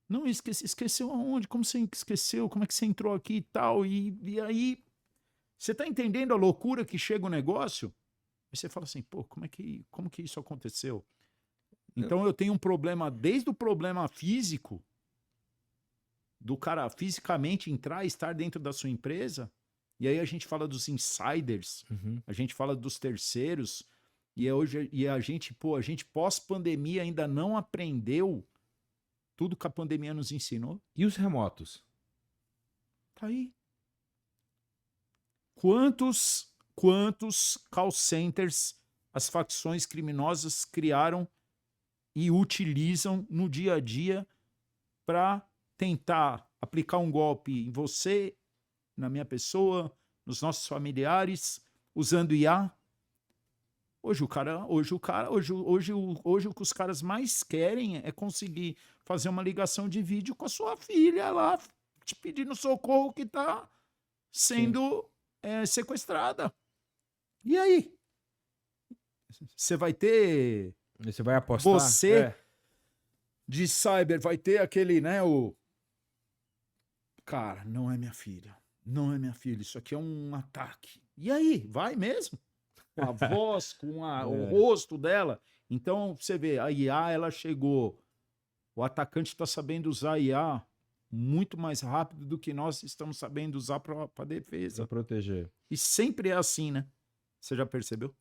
Não, esqueceu aonde? Como você esqueceu? Como é que você entrou aqui e tal? E aí, você tá entendendo a loucura que chega o negócio? Aí você fala assim, pô, como que isso aconteceu? Então eu tenho um problema, desde o problema físico, do cara fisicamente entrar e estar dentro da sua empresa, e aí a gente fala dos insiders, Uhum. a gente fala dos terceiros, e a gente pós-pandemia ainda não aprendeu tudo que a pandemia nos ensinou. E os remotos? Tá aí. Quantos call centers as facções criminosas criaram e utilizam no dia a dia para tentar aplicar um golpe em você, na minha pessoa, nos nossos familiares, usando IA? Hoje o que os caras mais querem é conseguir fazer uma ligação de vídeo com a sua filha lá, te pedindo socorro que tá sendo sequestrada. E aí? Você vai ter... Você vai apostar? Você de cyber vai ter aquele, né, o... Cara, não é minha filha. Não é minha filha. Isso aqui é um ataque. E aí? Vai mesmo? Com a voz, com o rosto dela. Então, você vê, a IA, ela chegou. O atacante está sabendo usar a IA muito mais rápido do que nós estamos sabendo usar para defesa. Pra proteger. E sempre é assim, né? Você já percebeu?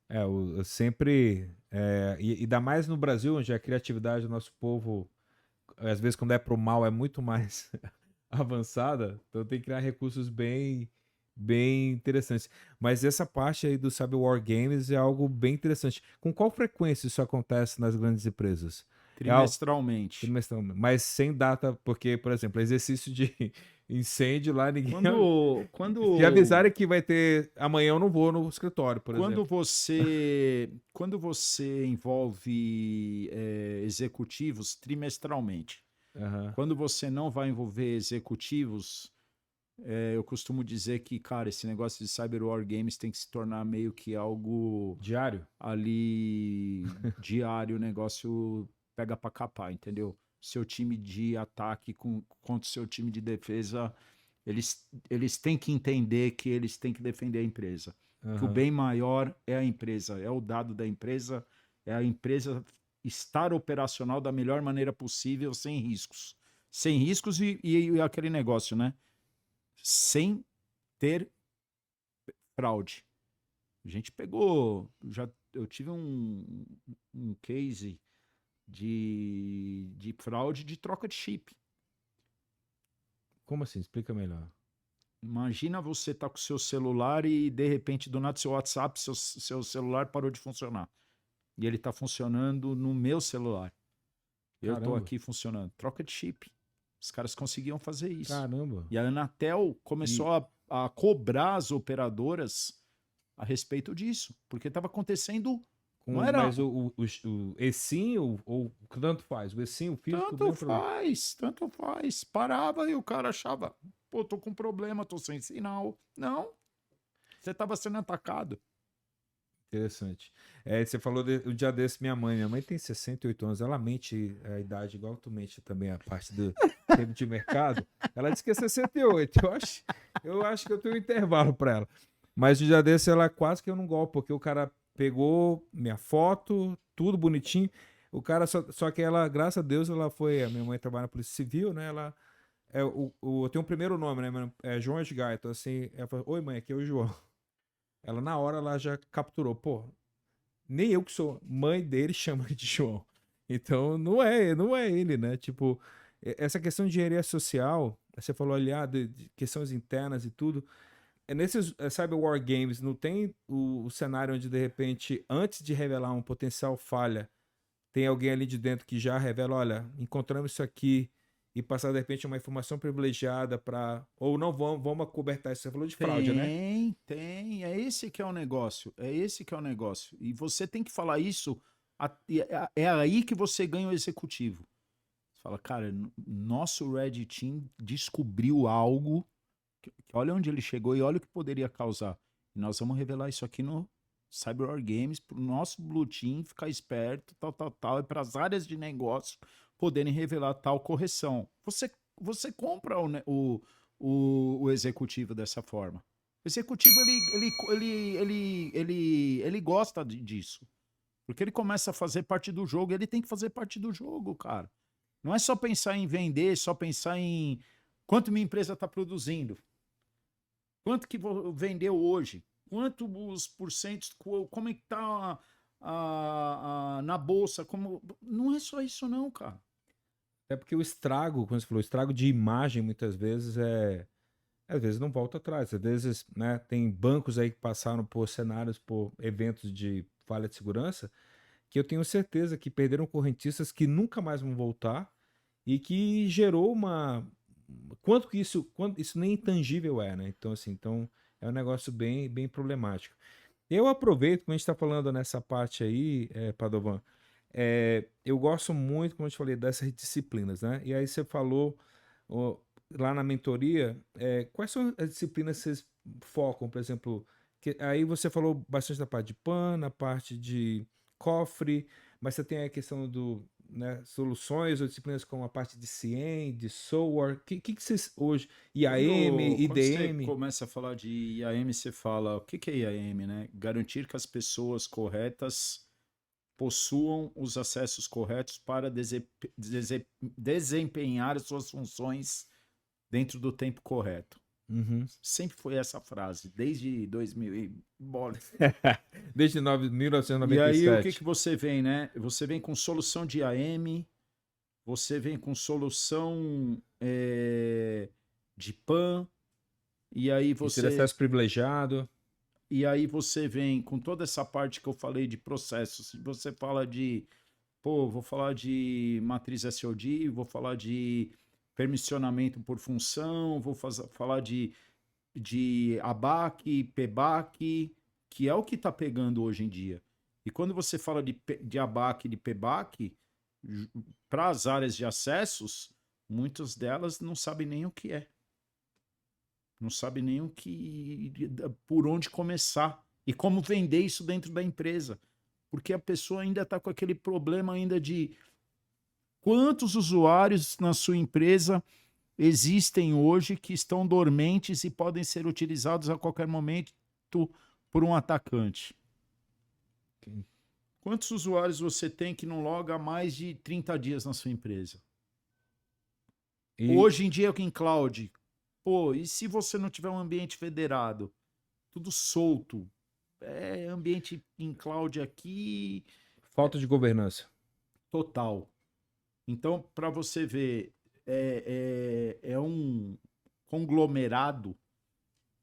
Eu sempre. E ainda mais no Brasil, onde a criatividade do nosso povo, às vezes, quando é pro mal, é muito mais avançada. Então tem que criar recursos bem, bem interessantes. Mas essa parte aí do Cyber War Games é algo bem interessante. Com qual frequência isso acontece nas grandes empresas? Trimestralmente. Mas sem data, porque, por exemplo, exercício de incêndio lá, ninguém. Quando Se avisarem que vai ter. Amanhã eu não vou no escritório, por exemplo. Quando você envolve executivos trimestralmente, Aham. quando você não vai envolver executivos, eu costumo dizer que, cara, esse negócio de Cyber War Games tem que se tornar meio que algo Diário? ali diário, o negócio pega pra capar, entendeu? Seu time de ataque contra o seu time de defesa, eles têm que entender que eles têm que defender a empresa. Que o Aham. bem maior é a empresa, é o dado da empresa, é a empresa estar operacional da melhor maneira possível, sem riscos. Sem riscos e aquele negócio, né? Sem ter fraude. A gente pegou, eu tive um case de fraude de troca de chip. Como assim? Explica melhor. Imagina você tá com o seu celular e de repente do nada seu WhatsApp, seu celular parou de funcionar. E ele tá funcionando no meu celular. Eu tô Caramba. aqui funcionando. Troca de chip. Os caras conseguiam fazer isso. Caramba. E a Anatel começou a cobrar as operadoras a respeito disso. Porque estava acontecendo. Não era. Mas o eSIM ou tanto faz? O eSIM, o físico... Tanto faz. Parava e o cara achava, pô, tô com problema, tô sem sinal. Não. Você estava sendo atacado. Interessante. Você falou o dia desse, minha mãe tem 68 anos, ela mente a idade igual tu mente também, a parte do tempo de mercado. Ela disse que é 68. Eu acho que eu tenho um intervalo para ela. Mas o dia desse ela quase que eu não golpe, porque o cara pegou minha foto, tudo bonitinho. O cara, só que ela, graças a Deus, ela foi. A minha mãe trabalha na Polícia Civil, né? Ela. Tem um primeiro nome, né? É João Edgar. Então, assim, ela falou: oi, mãe, aqui é o João. Ela, na hora, ela já capturou. Pô, nem eu que sou mãe dele chama de João. Então, não é ele, né? Tipo, essa questão de engenharia social você falou ali, de questões internas e tudo. Nesses Cyber War Games, não tem o cenário onde, de repente, antes de revelar um potencial falha, tem alguém ali de dentro que já revela, olha, encontramos isso aqui, e passar, de repente, uma informação privilegiada para... Ou não, vamos acobertar isso. Você falou de fraude, né? Tem. É esse que é o negócio. É esse que é o negócio. E você tem que falar isso. É aí que você ganha o executivo. Você fala, cara, nosso Red Team descobriu algo. Olha onde ele chegou e olha o que poderia causar. E nós vamos revelar isso aqui no Cyber War Games para o nosso Blue Team ficar esperto, tal, e para as áreas de negócio poderem revelar tal correção. Você compra o executivo dessa forma. O executivo ele gosta disso. Porque ele começa a fazer parte do jogo, ele tem que fazer parte do jogo, cara. Não é só pensar em vender, só pensar em quanto minha empresa está produzindo. Quanto que vendeu hoje? Quanto os porcentos, como é que tá na bolsa? Não é só isso não, cara. É porque o estrago, como você falou, o estrago de imagem, muitas vezes, às vezes não volta atrás. Às vezes, né, tem bancos aí que passaram por cenários, por eventos de falha de segurança, que eu tenho certeza que perderam correntistas que nunca mais vão voltar e que gerou uma... quanto isso nem intangível é, né? Então, assim, é um negócio bem, bem problemático. Eu aproveito, como a gente está falando nessa parte aí, Padovan, eu gosto muito, como eu te falei, dessas disciplinas, né? E aí você falou ó, lá na mentoria, quais são as disciplinas que vocês focam, por exemplo, aí você falou bastante da parte de PAN, na parte de cofre, mas você tem a questão do, né, soluções ou disciplinas como a parte de CIEM, de SOAR, que vocês hoje, IAM, Quando você IDM? começa a falar de IAM, você fala, o que é IAM, né? Garantir que as pessoas corretas possuam os acessos corretos para desempenhar suas funções dentro do tempo correto. Uhum. Sempre foi essa frase, desde 2000 e bola. Desde E aí o que 1997. você vem, né? Você vem com solução de IAM, você vem com solução de PAN, e aí E ter você acesso privilegiado. vem com toda essa parte que eu falei de processos. Você fala de, vou falar de matriz SOD, vou falar de permissionamento por função, falar de ABAC, PBAC, que é o que está pegando hoje em dia. E quando você fala de ABAC e de PBAC, para as áreas de acessos, muitas delas não sabem nem o que é. Não sabem nem por onde começar e como vender isso dentro da empresa. Porque a pessoa ainda está com aquele problema ainda de quantos usuários na sua empresa existem hoje que estão dormentes e podem ser utilizados a qualquer momento por um atacante. Quantos usuários você tem que não loga há mais de 30 dias na sua empresa? Hoje em dia, em cloud, e se você não tiver um ambiente federado? Tudo solto. Ambiente em cloud aqui... Falta de governança. Total. Então, para você ver, é um conglomerado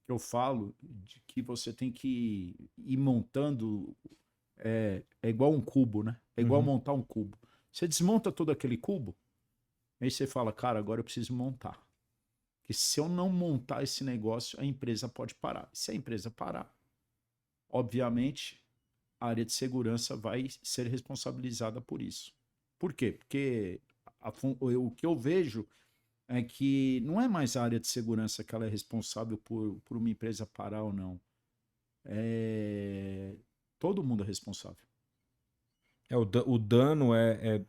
que eu falo, de que você tem que ir montando, é igual um cubo, né? É igual montar um cubo. Você desmonta todo aquele cubo, aí você fala, cara, agora eu preciso montar. Porque se eu não montar esse negócio, a empresa pode parar. Se a empresa parar, obviamente, a área de segurança vai ser responsabilizada por isso. Por quê? Porque o que eu vejo é que não é mais a área de segurança que ela é responsável por uma empresa parar ou não. Todo mundo é responsável. O dano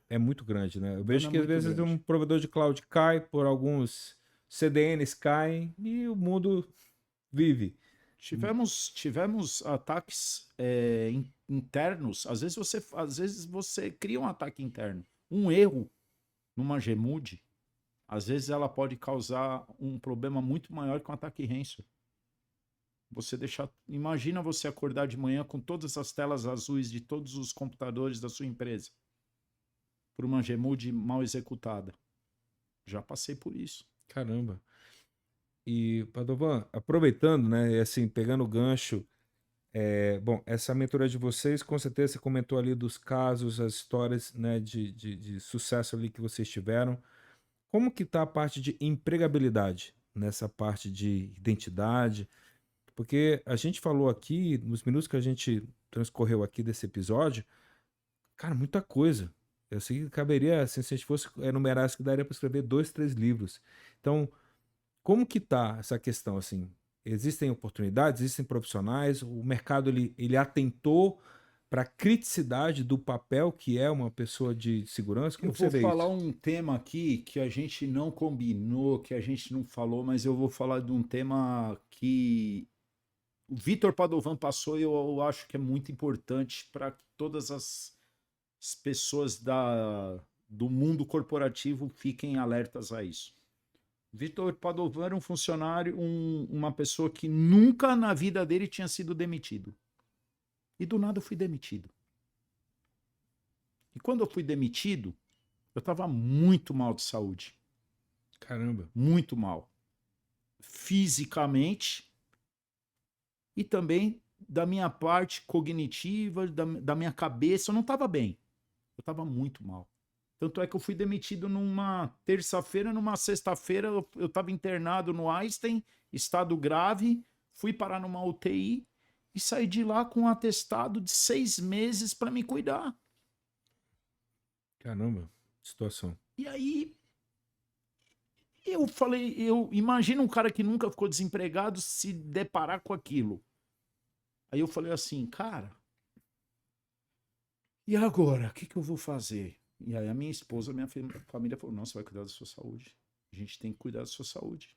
é muito grande, né? Eu vejo que às vezes um provedor de cloud cai, por alguns CDNs caem e o mundo vive. Tivemos ataques internos. Às vezes você cria um ataque interno. Um erro numa Gmude, às vezes ela pode causar um problema muito maior que um ataque ransom. Imagina você acordar de manhã com todas as telas azuis de todos os computadores da sua empresa por uma Gmude mal executada. Já passei por isso. Caramba. E, Padovan, aproveitando, né, e assim, pegando o gancho, bom, essa mentoria de vocês, com certeza você comentou ali dos casos, as histórias, né, de sucesso ali que vocês tiveram. Como que tá a parte de empregabilidade nessa parte de identidade? Porque a gente falou aqui, nos minutos que a gente transcorreu aqui desse episódio, cara, muita coisa. Eu sei que caberia, assim, se a gente fosse enumerar isso, que daria para escrever 2, 3 livros. Então, como que tá essa questão, assim? Existem oportunidades, existem profissionais, o mercado ele atentou para a criticidade do papel que é uma pessoa de segurança? Eu Como que você vou vê falar isso? um tema aqui que a gente não combinou, que a gente não falou, mas eu vou falar de um tema que o Vitor Padovan passou e eu acho que é muito importante para que todas as pessoas do mundo corporativo fiquem alertas a isso. Vitor Padovan era um funcionário, uma pessoa que nunca na vida dele tinha sido demitido. E do nada eu fui demitido. E quando eu fui demitido, eu estava muito mal de saúde. Caramba. Muito mal. Fisicamente e também da minha parte cognitiva, da minha cabeça. Eu não estava bem. Eu estava muito mal. Tanto é que eu fui demitido numa terça-feira, numa sexta-feira eu estava internado no Einstein, estado grave, fui parar numa UTI e saí de lá com um atestado de 6 meses para me cuidar. Caramba, situação. E aí eu falei, eu imagino um cara que nunca ficou desempregado se deparar com aquilo. Aí eu falei assim, cara, e agora? O que, que eu vou fazer? E aí a minha esposa, minha família falou, não, você vai cuidar da sua saúde. A gente tem que cuidar da sua saúde.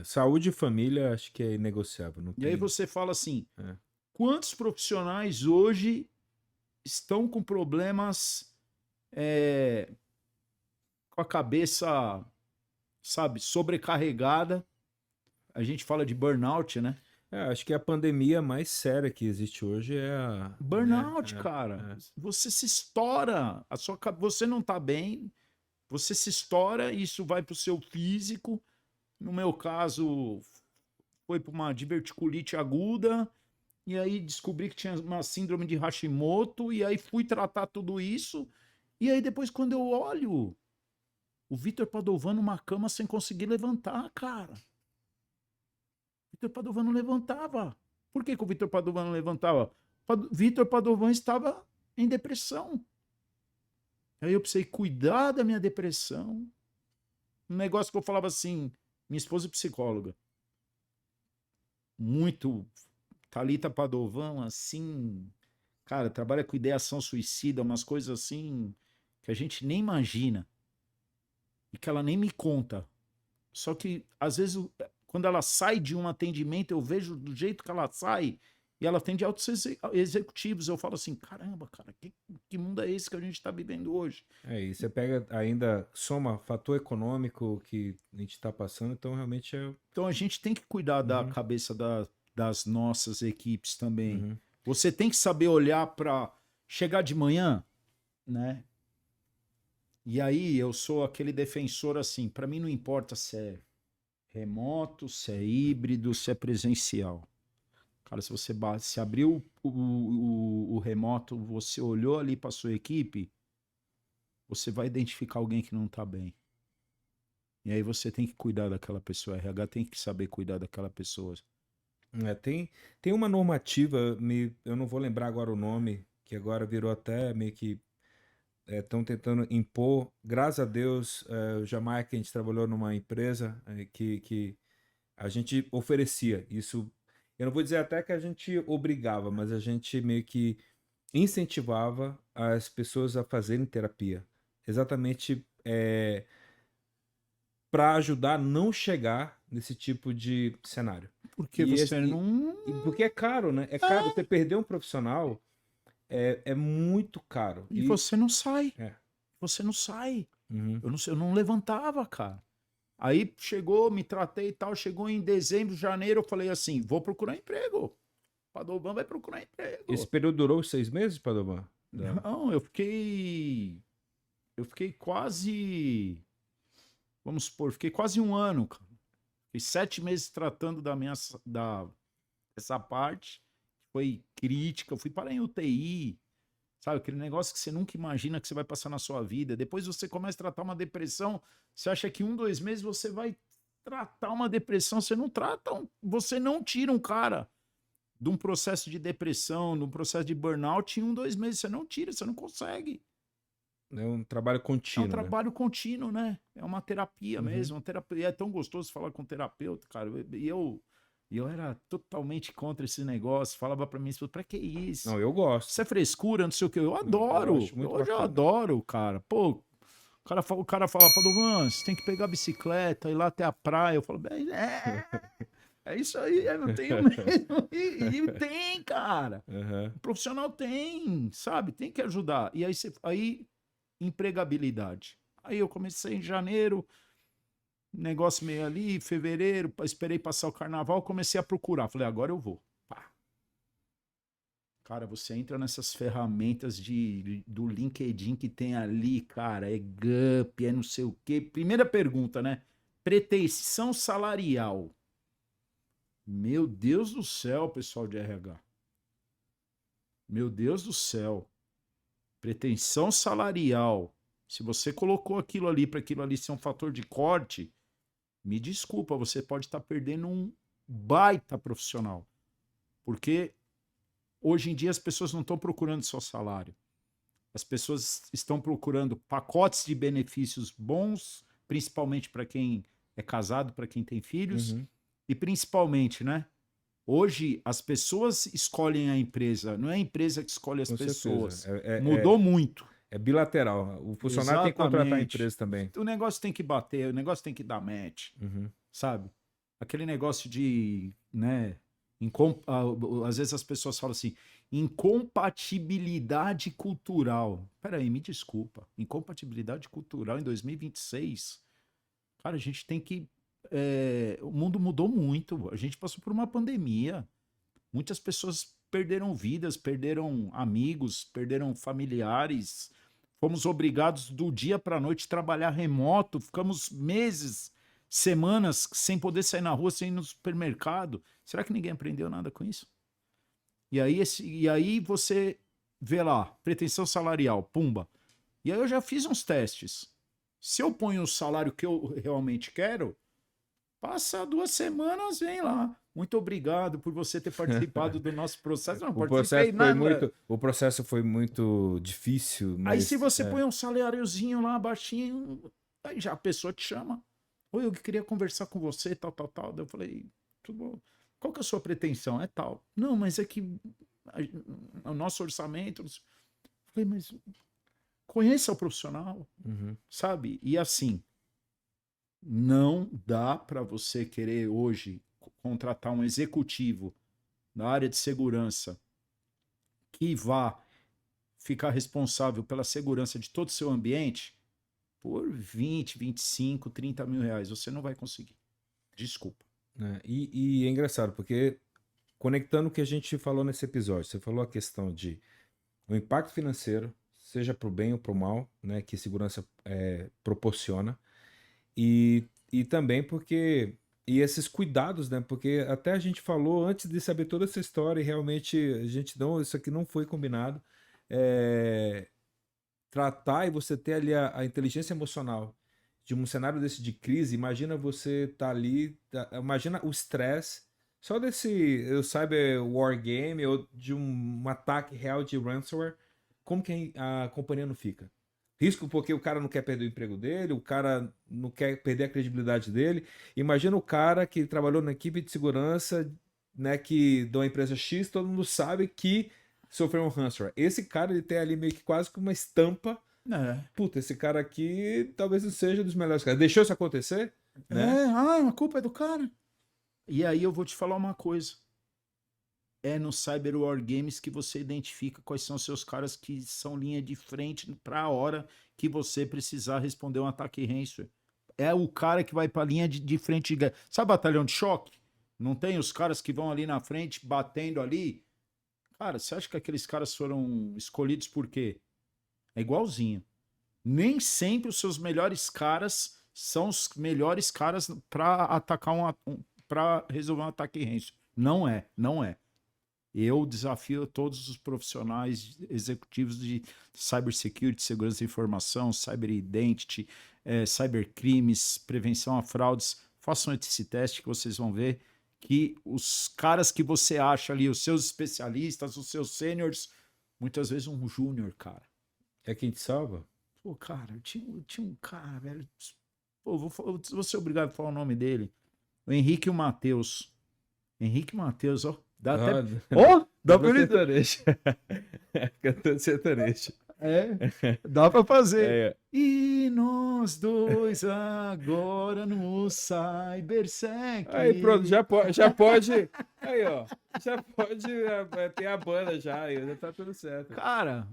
Saúde e família acho que é inegociável, não E aí tem. você fala assim, É. quantos profissionais hoje estão com problemas com a cabeça, sabe, sobrecarregada? A gente fala de burnout, né? Acho que a pandemia mais séria que existe hoje é a, né? Burnout, cara. É. Você se estoura. Você não tá bem, você se estoura, isso vai pro seu físico. No meu caso, foi para uma diverticulite aguda. E aí descobri que tinha uma síndrome de Hashimoto. E aí fui tratar tudo isso. E aí depois, quando eu olho, o Vitor Padovan numa cama sem conseguir levantar, cara. O Vitor Padovan não levantava. Por que, que o Vitor Padovan não levantava? Vitor Padovan estava em depressão. Aí eu precisei cuidar da minha depressão. Um negócio que eu falava assim, minha esposa é psicóloga. Muito Thalita Padovan, assim, cara, trabalha com ideação suicida, umas coisas assim que a gente nem imagina e que ela nem me conta. Só que, às vezes, quando ela sai de um atendimento, eu vejo do jeito que ela sai e ela atende altos executivos. Eu falo assim, caramba, cara, que mundo é esse que a gente está vivendo hoje? E você pega ainda, soma fator econômico que a gente está passando, então realmente é. Então a gente tem que cuidar da Uhum, cabeça das nossas equipes também. uhum. Você tem que saber olhar para chegar de manhã, né? E aí eu sou aquele defensor assim, para mim não importa se é remoto, se é híbrido, se é presencial. Cara, se você se abriu o remoto, você olhou ali para sua equipe, você vai identificar alguém que não está bem. E aí você tem que cuidar daquela pessoa. RH tem que saber cuidar daquela pessoa. Tem uma normativa, eu não vou lembrar agora o nome, que agora virou até meio que estão tentando impor. Graças a Deus, o Jamaica, a gente trabalhou numa empresa que a gente oferecia isso. Eu não vou dizer até que a gente obrigava, mas a gente meio que incentivava as pessoas a fazerem terapia. Exatamente para ajudar a não chegar nesse tipo de cenário. Porque E, você não. porque é caro, né? É caro. Você perder um profissional é muito caro. E você não sai. É. Você não sai. Uhum. Eu não levantava, cara. Aí chegou, me tratei e tal. Chegou em dezembro, janeiro, eu falei assim: vou procurar emprego. Padovan vai procurar Esse emprego. período durou 6 meses, Padovan? Não, eu fiquei. Eu fiquei quase. Vamos supor, fiquei quase um ano, cara. Fiquei 7 meses tratando essa parte. Foi crítica. Eu fui parar em UTI. Sabe, aquele negócio que você nunca imagina que você vai passar na sua vida. Depois você começa a tratar uma depressão. Você acha que 1, 2 meses você vai tratar uma depressão. Você não trata, você não tira um cara de um processo de depressão, de um processo de burnout em 1, 2 meses. Você não tira, você não consegue. É um trabalho É um contínuo, né? trabalho contínuo, né? É uma terapia Uhum. mesmo. Uma terapia. É tão gostoso falar com um terapeuta, cara. E eu era totalmente contra esse negócio. Falava pra mim, pra que isso? Não, eu gosto. Isso é frescura, não sei o que. Eu Eu adoro. acho muito Hoje eu bacana. adoro, cara. Pô, o cara fala, Padovan, você tem que pegar a bicicleta, ir lá até a praia. Eu falo, é isso aí, eu tenho mesmo. E tem, cara. Uhum. O profissional tem, sabe? Tem que ajudar. E aí empregabilidade. Aí eu comecei em janeiro, negócio meio ali, fevereiro, esperei passar o carnaval, comecei a procurar. Falei, agora eu vou. Pá. Cara, você entra nessas ferramentas do LinkedIn que tem ali, cara, é Gup, é não sei o quê. Primeira pergunta, né? Pretensão salarial. Meu Deus do céu, pessoal de RH. Meu Deus do céu. Pretensão salarial. Se você colocou aquilo ali para aquilo ali ser um fator de corte, me desculpa, você pode estar perdendo um baita profissional. Porque hoje em dia as pessoas não estão procurando só salário. As pessoas estão procurando pacotes de benefícios bons, principalmente para quem é casado, para quem tem filhos, Uhum. e principalmente, né? Hoje as pessoas escolhem a empresa, não é a empresa que escolhe as Com pessoas. certeza. Mudou muito. É bilateral. O funcionário tem que contratar a empresa também. O negócio tem que bater, o negócio tem que dar match, Uhum. sabe? Aquele negócio de, né? Às vezes as pessoas falam assim, incompatibilidade cultural. Peraí, me desculpa. Incompatibilidade cultural em 2026? Cara, a gente tem que. O mundo mudou muito. A gente passou por uma pandemia. Muitas pessoas perderam vidas, perderam amigos, perderam familiares. Fomos obrigados do dia para a noite trabalhar remoto. Ficamos meses, semanas sem poder sair na rua, sem ir no supermercado. Será que ninguém aprendeu nada com isso? E aí você vê lá, pretensão salarial, pumba. E aí eu já fiz uns testes. Se eu ponho o salário que eu realmente quero, passa 2 semanas, vem lá. Muito obrigado por você ter participado do nosso processo. Não participei nada. O processo foi muito difícil, Aí mas se você põe um saláriozinho lá baixinho, aí já a pessoa te chama. Oi, eu queria conversar com você, tal, tal, tal. Daí eu falei, tudo bom. Qual que é a sua pretensão? É tal. Não, mas é que o nosso orçamento. Eu falei, mas conheça o profissional, Uhum. sabe? E assim, não dá para você querer hoje contratar um executivo na área de segurança que vá ficar responsável pela segurança de todo o seu ambiente por 20, 25, 30 mil reais. Você não vai conseguir. Desculpa. E é engraçado, porque conectando o que a gente falou nesse episódio, você falou a questão de o impacto financeiro, seja para o bem ou para o mal, né, que segurança proporciona, e também porque e esses cuidados, né, porque até a gente falou antes de saber toda essa história e realmente a gente não, isso aqui não foi combinado, tratar e você ter ali a inteligência emocional de um cenário desse de crise. Imagina você tá ali, imagina o estresse só desse cyber war game ou de um ataque real de ransomware, como que a companhia não fica? Risco porque o cara não quer perder o emprego dele, o cara não quer perder a credibilidade dele. Imagina o cara que trabalhou na equipe de segurança, né, que de uma empresa X, todo mundo sabe que sofreu um ransomware. Esse cara, ele tem ali meio que quase que uma estampa. Puta, esse cara aqui talvez não seja dos melhores caras. Deixou isso acontecer? Né? A culpa é do cara. E aí eu vou te falar uma coisa. É no Cyber War Games que você identifica quais são os seus caras que são linha de frente para a hora que você precisar responder um ataque ransomware. É o cara que vai para a linha de frente. Sabe batalhão de choque? Não tem os caras que vão ali na frente batendo ali? Cara, você acha que aqueles caras foram escolhidos por quê? É igualzinho. Nem sempre os seus melhores caras são os melhores caras para atacar para resolver um ataque ransom. Não é, não é. Eu desafio todos os profissionais executivos de cybersecurity, segurança de informação, cyber identity, cybercrimes, prevenção a fraudes. Façam esse teste que vocês vão ver que os caras que você acha ali, os seus especialistas, os seus seniors, muitas vezes um júnior, cara. É quem te salva? Pô, cara, eu tinha um cara, velho. Pô, vou ser obrigado a falar o nome dele. O Henrique e o Matheus. Henrique e Matheus, ó. Dá até. Ó! Dá pra ele. Cantor sertanejo. Dá pra fazer. É. E nós dois agora no CyberSec. Aí pronto, já pode. Aí, ó. Já pode ter a banda já, aí já tá tudo certo. Cara,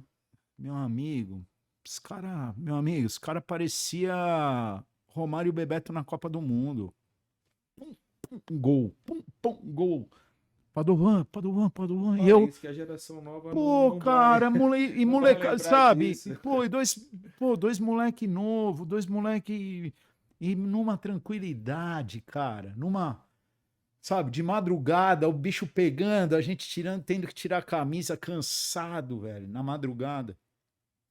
meu amigo, os cara parecia Romário e Bebeto na Copa do Mundo. Pum, pum, gol, pum, pum, gol. Padovan. Fala E eu, isso, que a geração nova pô, não cara, vai, e não vai moleque, lembrar sabe? disso. Pô, dois moleque novo, dois moleque e numa tranquilidade, cara, sabe, de madrugada, o bicho pegando, a gente tendo que tirar a camisa, cansado, velho, na madrugada.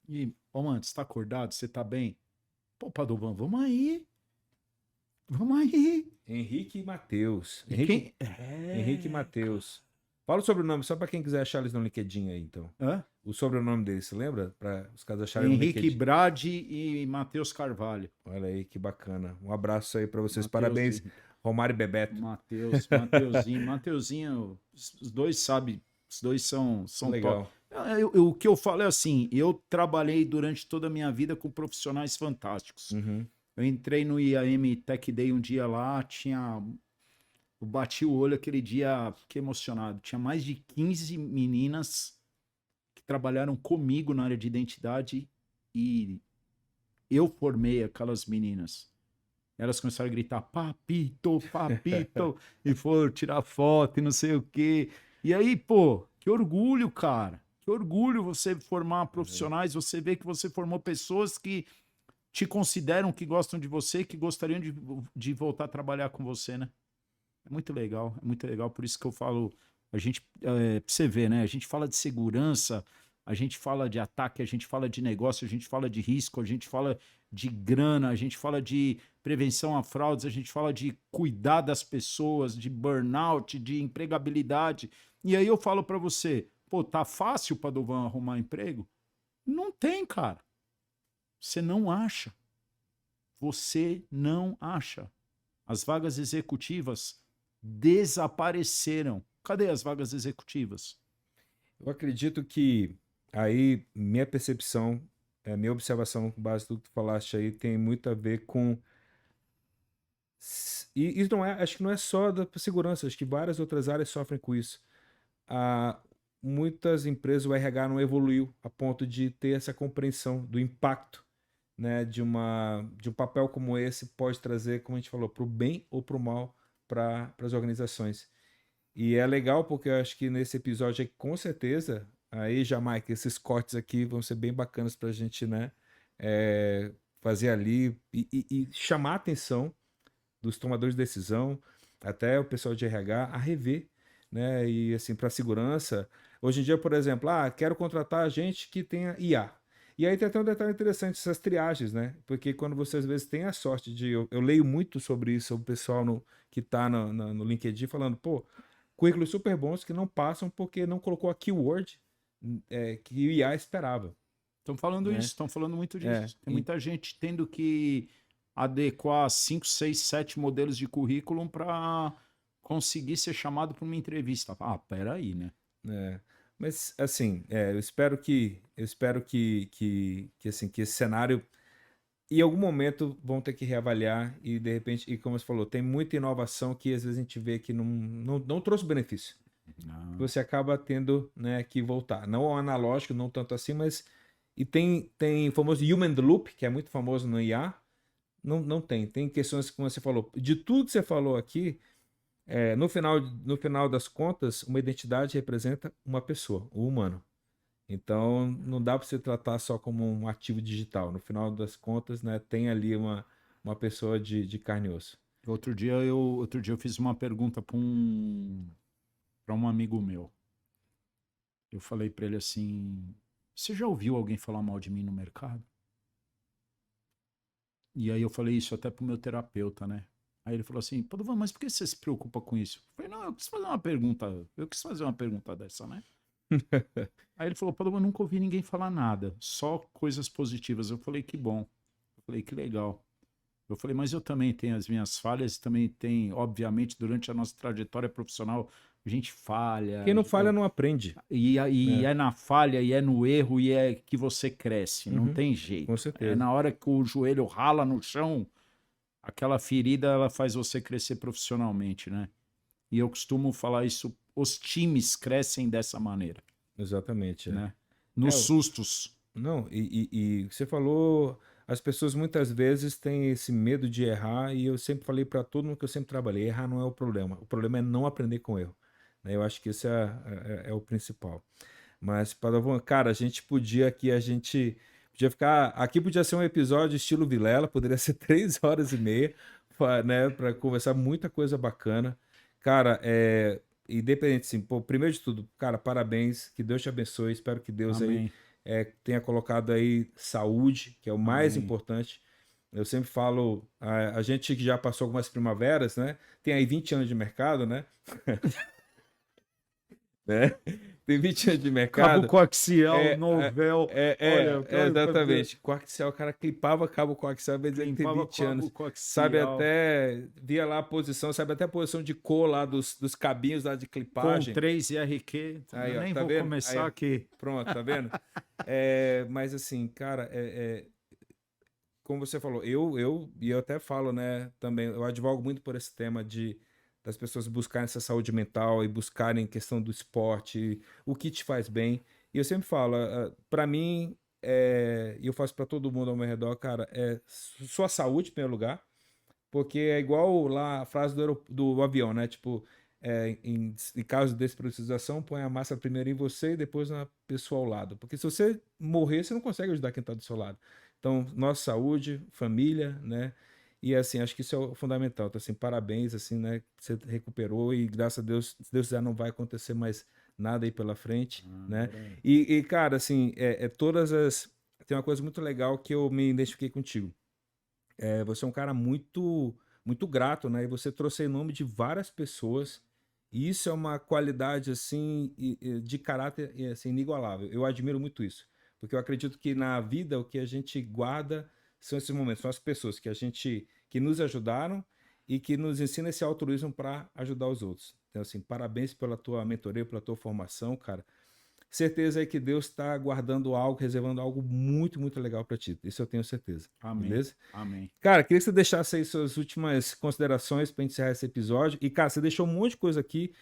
E, ô, mano, você tá acordado? Você tá bem? Pô, Padovan, vamos aí. Vamos aí. Henrique e Matheus. E Henrique Henrique e Matheus. Fala o sobrenome, só pra quem quiser achar eles no LinkedIn aí, então. Hã? O sobrenome deles, você lembra? Para os caras acharem no Henrique LinkedIn. Brade e Matheus Carvalho. Olha aí, que bacana. Um abraço aí pra vocês. Matheus Parabéns, e- Romário e Bebeto. Mateuzinho, os dois sabem, os dois são top. Legal. O que eu falo é assim, eu trabalhei durante toda a minha vida com profissionais fantásticos. Uhum. Eu entrei no IAM Tech Day um dia lá, eu bati o olho aquele dia, fiquei emocionado. Tinha mais de 15 meninas que trabalharam comigo na área de identidade e eu formei aquelas meninas. Elas começaram a gritar, papito, papito, e foram tirar foto e não sei o quê. E aí, pô, que orgulho, cara. Que orgulho você formar profissionais, você vê que você formou pessoas que te consideram, que gostam de você, que gostariam de voltar a trabalhar com você, né? É muito legal. Por isso que eu falo, pra você ver, né? A gente fala de segurança, a gente fala de ataque, a gente fala de negócio, a gente fala de risco, a gente fala de grana, a gente fala de prevenção a fraudes, a gente fala de cuidar das pessoas, de burnout, de empregabilidade. E aí eu falo pra você, pô, tá fácil, Padovan, arrumar emprego? Não tem, cara. Você não acha. Você não acha. As vagas executivas desapareceram. Cadê as vagas executivas? Eu acredito que aí minha percepção, minha observação com base no que tu falaste aí, tem muito a ver com. E isso não é, acho que não é só da segurança, acho que várias outras áreas sofrem com isso. Muitas empresas, o RH não evoluiu a ponto de ter essa compreensão do impacto, né, de um papel como esse pode trazer, como a gente falou, para o bem ou para o mal para as organizações. E é legal porque eu acho que nesse episódio aqui, com certeza, aí, Jamaica, esses cortes aqui vão ser bem bacanas para a gente, né, fazer ali e chamar a atenção dos tomadores de decisão, até o pessoal de RH, a rever, né, e assim, para segurança. Hoje em dia, por exemplo, quero contratar gente que tenha IA. E aí tem até um detalhe interessante, essas triagens, né? Porque quando você às vezes tem a sorte de. Eu leio muito sobre isso, sobre o pessoal que está no LinkedIn falando, pô, currículos super bons que não passam porque não colocou a keyword que o IA esperava. Estão falando né? isso, estão falando muito disso. Tem muita gente tendo que adequar 5, 6, 7 modelos de currículo para conseguir ser chamado para uma entrevista. Peraí, né? Mas assim, eu espero que assim, que esse cenário em algum momento vão ter que reavaliar e de repente, e como você falou, tem muita inovação que às vezes a gente vê que não trouxe benefício. Você acaba tendo, né, que voltar. Não ao analógico, não tanto assim, mas e tem o famoso human in the loop, que é muito famoso no IA. Não tem. Tem questões como você falou. De tudo que você falou aqui, no final das contas, uma identidade representa uma pessoa, o humano. Então, não dá para você tratar só como um ativo digital. No final das contas, né, tem ali uma uma pessoa de carne e osso. Outro dia eu fiz uma pergunta para um amigo meu. Eu falei para ele assim: você já ouviu alguém falar mal de mim no mercado? E aí eu falei isso até pro meu terapeuta, né? Aí ele falou assim: Padovan, mas por que você se preocupa com isso? Eu falei: não, eu quis fazer uma pergunta dessa, né? Aí ele falou: Padovan, nunca ouvi ninguém falar nada, só coisas positivas. Eu falei: que bom. Eu falei: que legal. Eu falei: mas eu também tenho as minhas falhas, também tem, obviamente, durante a nossa trajetória profissional, a gente falha. Quem não falha não aprende. E É. é na falha, e é no erro, e é que você cresce. Não Uhum, tem com jeito. É certeza. na hora que o joelho rala no chão, aquela ferida, ela faz você crescer profissionalmente, né? E eu costumo falar isso, os times crescem dessa maneira, Exatamente. né? É, Nos sustos. não, e você falou, as pessoas muitas vezes têm esse medo de errar, e eu sempre falei para todo mundo que eu sempre trabalhei, errar não é o problema é não aprender com erro. Né? Eu acho que esse é o principal. Mas, Padovan, cara, a gente podia ficar, aqui podia ser um episódio estilo Vilela, poderia ser 3 horas e meia, né, para conversar muita coisa bacana. Cara, independente, assim, pô, primeiro de tudo, cara, parabéns, que Deus te abençoe, espero que Deus aí Amém. tenha colocado aí saúde, que é o mais Amém. importante. Eu sempre falo, a gente que já passou algumas primaveras, né? Tem aí 20 anos de mercado, né? Né? Tem 20 anos de Cabo mercado. coaxial, É, novel. Olha, exatamente. Coaxial, o cara clipava cabo coaxial, vai dizer que tem limpava 20 cabo anos. Sabe coaxial. até, via lá a posição, sabe até a posição de cor lá dos cabinhos lá de Com clipagem. 3 IRQ. Eu Aí, ó, nem tá vou vendo? Aí, começar ó, aqui. pronto, tá vendo? Mas assim, cara, como você falou, e eu até falo, né, também, eu advogo muito por esse tema das pessoas buscarem essa saúde mental e buscarem questão do esporte, o que te faz bem. E eu sempre falo, para mim, e eu faço para todo mundo ao meu redor, cara, sua saúde em primeiro lugar, porque é igual lá a frase do avião, né? Tipo, em caso de despressurização, põe a massa primeiro em você e depois na pessoa ao lado. Porque se você morrer, você não consegue ajudar quem está do seu lado. Então, nossa saúde, família, né? E assim, acho que isso é o fundamental. Então, assim, parabéns, assim, né? Você recuperou e graças a Deus, se Deus quiser, não vai acontecer mais nada aí pela frente, né? Agora, E cara, assim, todas as. Tem uma coisa muito legal que eu me identifiquei contigo. Você é um cara muito grato, né? E você trouxe em nome de várias pessoas. E isso é uma qualidade assim de caráter assim, inigualável. Eu admiro muito isso, porque eu acredito que na vida o que a gente guarda são esses momentos, são as pessoas que nos ajudaram e que nos ensinam esse altruísmo para ajudar os outros. Então assim, parabéns pela tua mentoria, pela tua formação, cara. Certeza aí que Deus está guardando algo, reservando algo muito legal para ti. Isso eu tenho certeza. amém. Beleza? Amém. Cara, queria que você deixasse aí suas últimas considerações para encerrar esse episódio. E, cara, você deixou um monte de coisa aqui.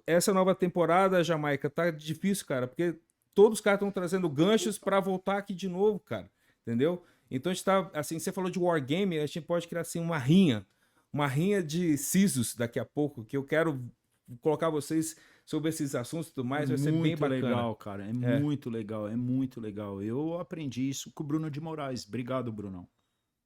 Essa nova temporada, Jamaica, tá difícil, cara, porque todos os caras estão trazendo ganchos para voltar aqui de novo, cara. Entendeu? Então a gente tá, assim, você falou de Wargame, a gente pode criar assim uma rinha de sisos daqui a pouco, que eu quero colocar vocês sobre esses assuntos e tudo É mais, vai ser bem muito bacana. legal, cara. É É, muito legal, é muito legal. Eu aprendi isso com o Bruno de Moraes. Obrigado, Brunão.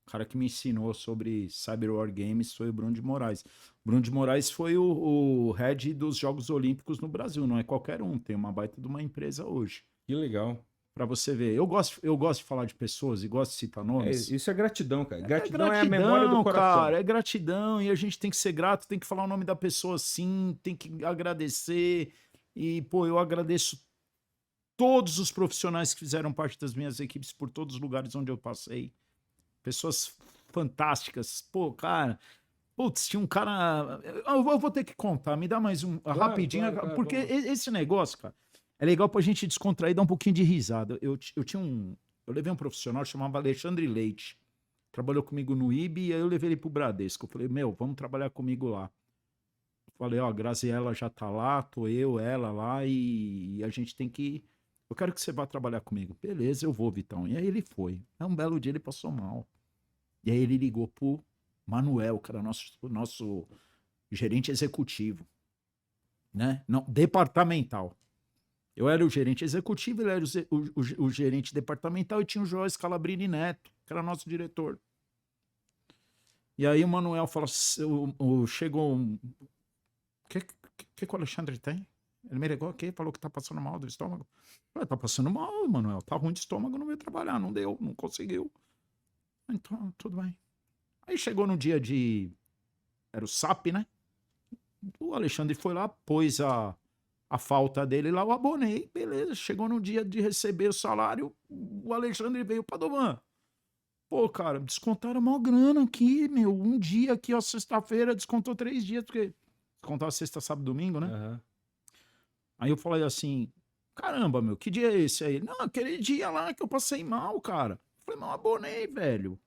O cara que me ensinou sobre Cyber War Games foi o Bruno de Moraes. O Bruno de Moraes foi o head dos Jogos Olímpicos no Brasil, não é qualquer um, tem uma baita de uma empresa hoje. que legal. Para você ver, eu gosto de falar de pessoas e gosto de citar nomes. Isso é gratidão, cara. É Gratidão é a memória do gratidão, coração. cara, é gratidão e a gente tem que ser grato, tem que falar o nome da pessoa sim, tem que agradecer. E, pô, eu agradeço todos os profissionais que fizeram parte das minhas equipes por todos os lugares onde eu passei. Pessoas fantásticas. Pô, cara, putz, tinha um cara. Eu vou ter que contar, me dá mais um Claro, rapidinho, claro, claro. porque Vamos lá. esse negócio, cara, é legal pra gente descontrair e dar um pouquinho de risada. Eu tinha um. Eu levei um profissional chamado Alexandre Leite. Trabalhou comigo no IB e aí eu levei ele pro Bradesco. Eu falei, meu, vamos trabalhar comigo lá. Falei, ó, a Graziella já tá lá, tô eu, ela lá e a gente tem que. Eu quero que você vá trabalhar comigo. Beleza, eu vou, Vitão. E aí ele foi. Aí um belo dia ele passou mal. E aí ele ligou pro Manuel, que era nosso gerente executivo, né? Não, departamental. Eu era o gerente executivo, ele era o gerente departamental e tinha o João Scalabrini Neto, que era nosso diretor. E aí o Manuel falou assim, chegou... O que o Alexandre tem? Ele me ligou aqui, falou que tá passando mal do estômago. Eu falei, tá passando mal, Manuel. Tá ruim de estômago, não veio trabalhar. Não deu, não conseguiu. Então, tudo bem. Aí chegou no dia de... Era o SAP, né? O Alexandre foi lá, pôs a falta dele lá, eu abonei. Beleza, chegou no dia de receber o salário, o Alexandre veio para Dovan. Pô, cara, descontaram mó grana aqui, meu. Um dia aqui, ó, sexta-feira, descontou 3 dias, porque descontava sexta, sábado, domingo, né? Aham. Aí eu falei assim, caramba, meu, que dia é esse aí? Não, aquele dia lá que eu passei mal, cara. Eu falei, não, abonei, velho. Eu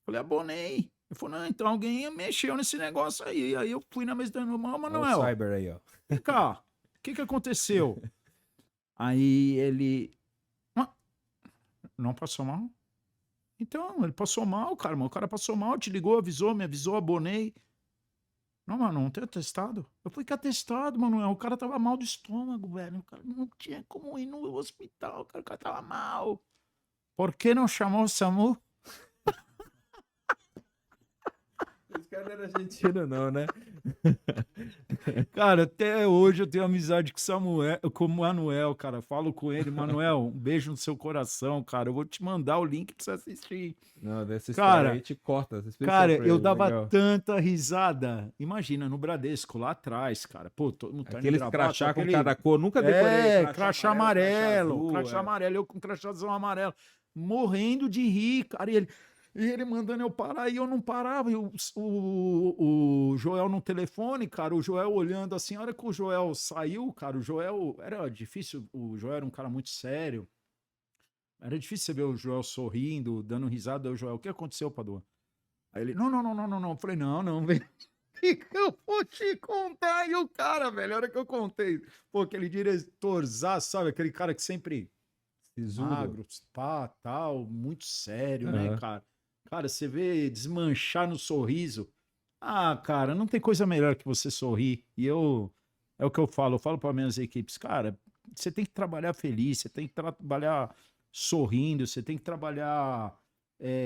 falei, abonei. Ele falou, não, então alguém mexeu nesse negócio aí. Aí eu fui na mesa do irmão, Olha o Manuel, cyber aí, ó. vem cá, o que aconteceu? Aí ele, "Ah, não passou mal? Então, ele passou mal, cara, mas o cara passou mal, te ligou, avisou, me avisou, abonei. Não, mano, não tem atestado? Eu fui que atestado, Manuel, o cara tava mal do estômago, velho, o cara não tinha como ir no hospital, cara, o cara tava mal. Por que não chamou o SAMU? Esse cara não era argentino, não, né? Cara, até hoje eu tenho amizade com com o Manuel, cara. Falo com ele, Manuel, um beijo no seu coração, cara. Eu vou te mandar o link pra você assistir. Não, dessa história Cara, aí te corta. Você explica cara, pra eu ele, dava legal. tanta risada. Imagina, no Bradesco, lá atrás, cara. Pô, todo mundo terno e Aqueles gravata, crachá com aquele... cada cor, nunca decorei. crachá amarelo, crachá crachá azul, amarelo, eu com crachazão amarelo, morrendo de rir, cara. E ele mandando eu parar e eu não parava. E o Joel no telefone, cara, o Joel olhando assim. A hora que o Joel saiu, cara, o Joel era difícil. O Joel era um cara muito sério. Era difícil você ver o Joel sorrindo, dando risada. Aí o Joel, o que aconteceu, Padua? Aí ele, não, não, não, não, não, não. Eu falei, não, não, vem. Eu vou te contar. E o cara, velho, a hora que eu contei, pô, aquele diretorzaço, sabe? Aquele cara que sempre sisudo. magro, pá, tal, muito sério, né, Aham. cara? Cara, você vê desmanchar no sorriso. Ah, cara, não tem coisa melhor que você sorrir. É o que eu falo para minhas equipes, cara, você tem que trabalhar feliz, você tem que trabalhar sorrindo, você tem que trabalhar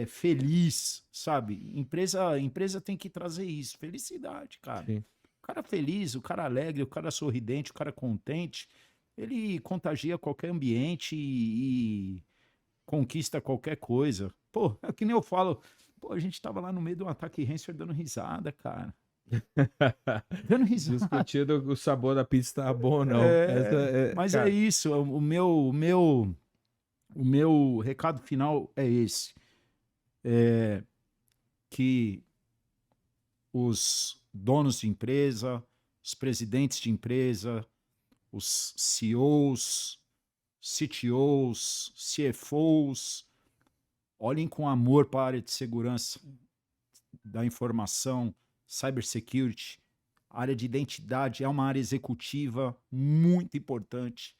feliz, sabe? Empresa tem que trazer isso, felicidade, cara. Sim. O cara feliz, o cara alegre, o cara sorridente, o cara contente, ele contagia qualquer ambiente e conquista qualquer coisa. Pô, é que nem eu falo, pô, a gente tava lá no meio de um ataque racer dando risada, cara. Dando risada. Discutindo o sabor da pizza tá bom ou não. Essa Mas é cara, isso, o meu recado final é esse. É que os donos de empresa, os presidentes de empresa, os CEOs, CTOs, CFOs, olhem com amor para a área de segurança da informação, cybersecurity. A área de identidade é uma área executiva muito importante.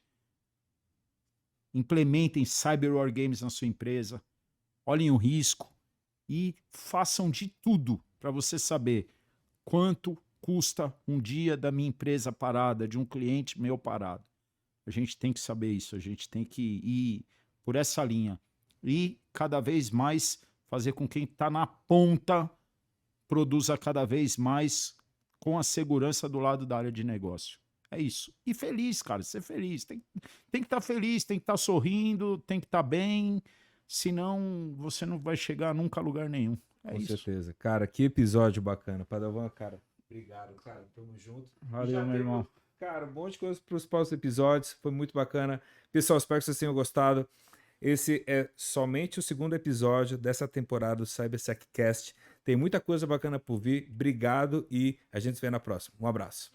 Implementem cyber war games na sua empresa. Olhem o risco e façam de tudo para você saber quanto custa um dia da minha empresa parada, de um cliente meu parado. A gente tem que saber isso, a gente tem que ir por essa linha. E cada vez mais fazer com que quem está na ponta produza cada vez mais com a segurança do lado da área de negócio. É isso. E feliz, cara, ser feliz. Tem que estar feliz, tem que estar sorrindo, tem que estar bem, senão você não vai chegar nunca a lugar nenhum. É com isso. certeza. Cara, que episódio bacana. Padawan, cara, obrigado, cara. Tamo junto. Valeu, meu irmão. Cara, um monte de coisa para os próximos episódios. Foi muito bacana. Pessoal, espero que vocês tenham gostado. Esse é somente o segundo episódio dessa temporada do CyberSecCast. Tem muita coisa bacana por vir. Obrigado e a gente se vê na próxima. Um abraço.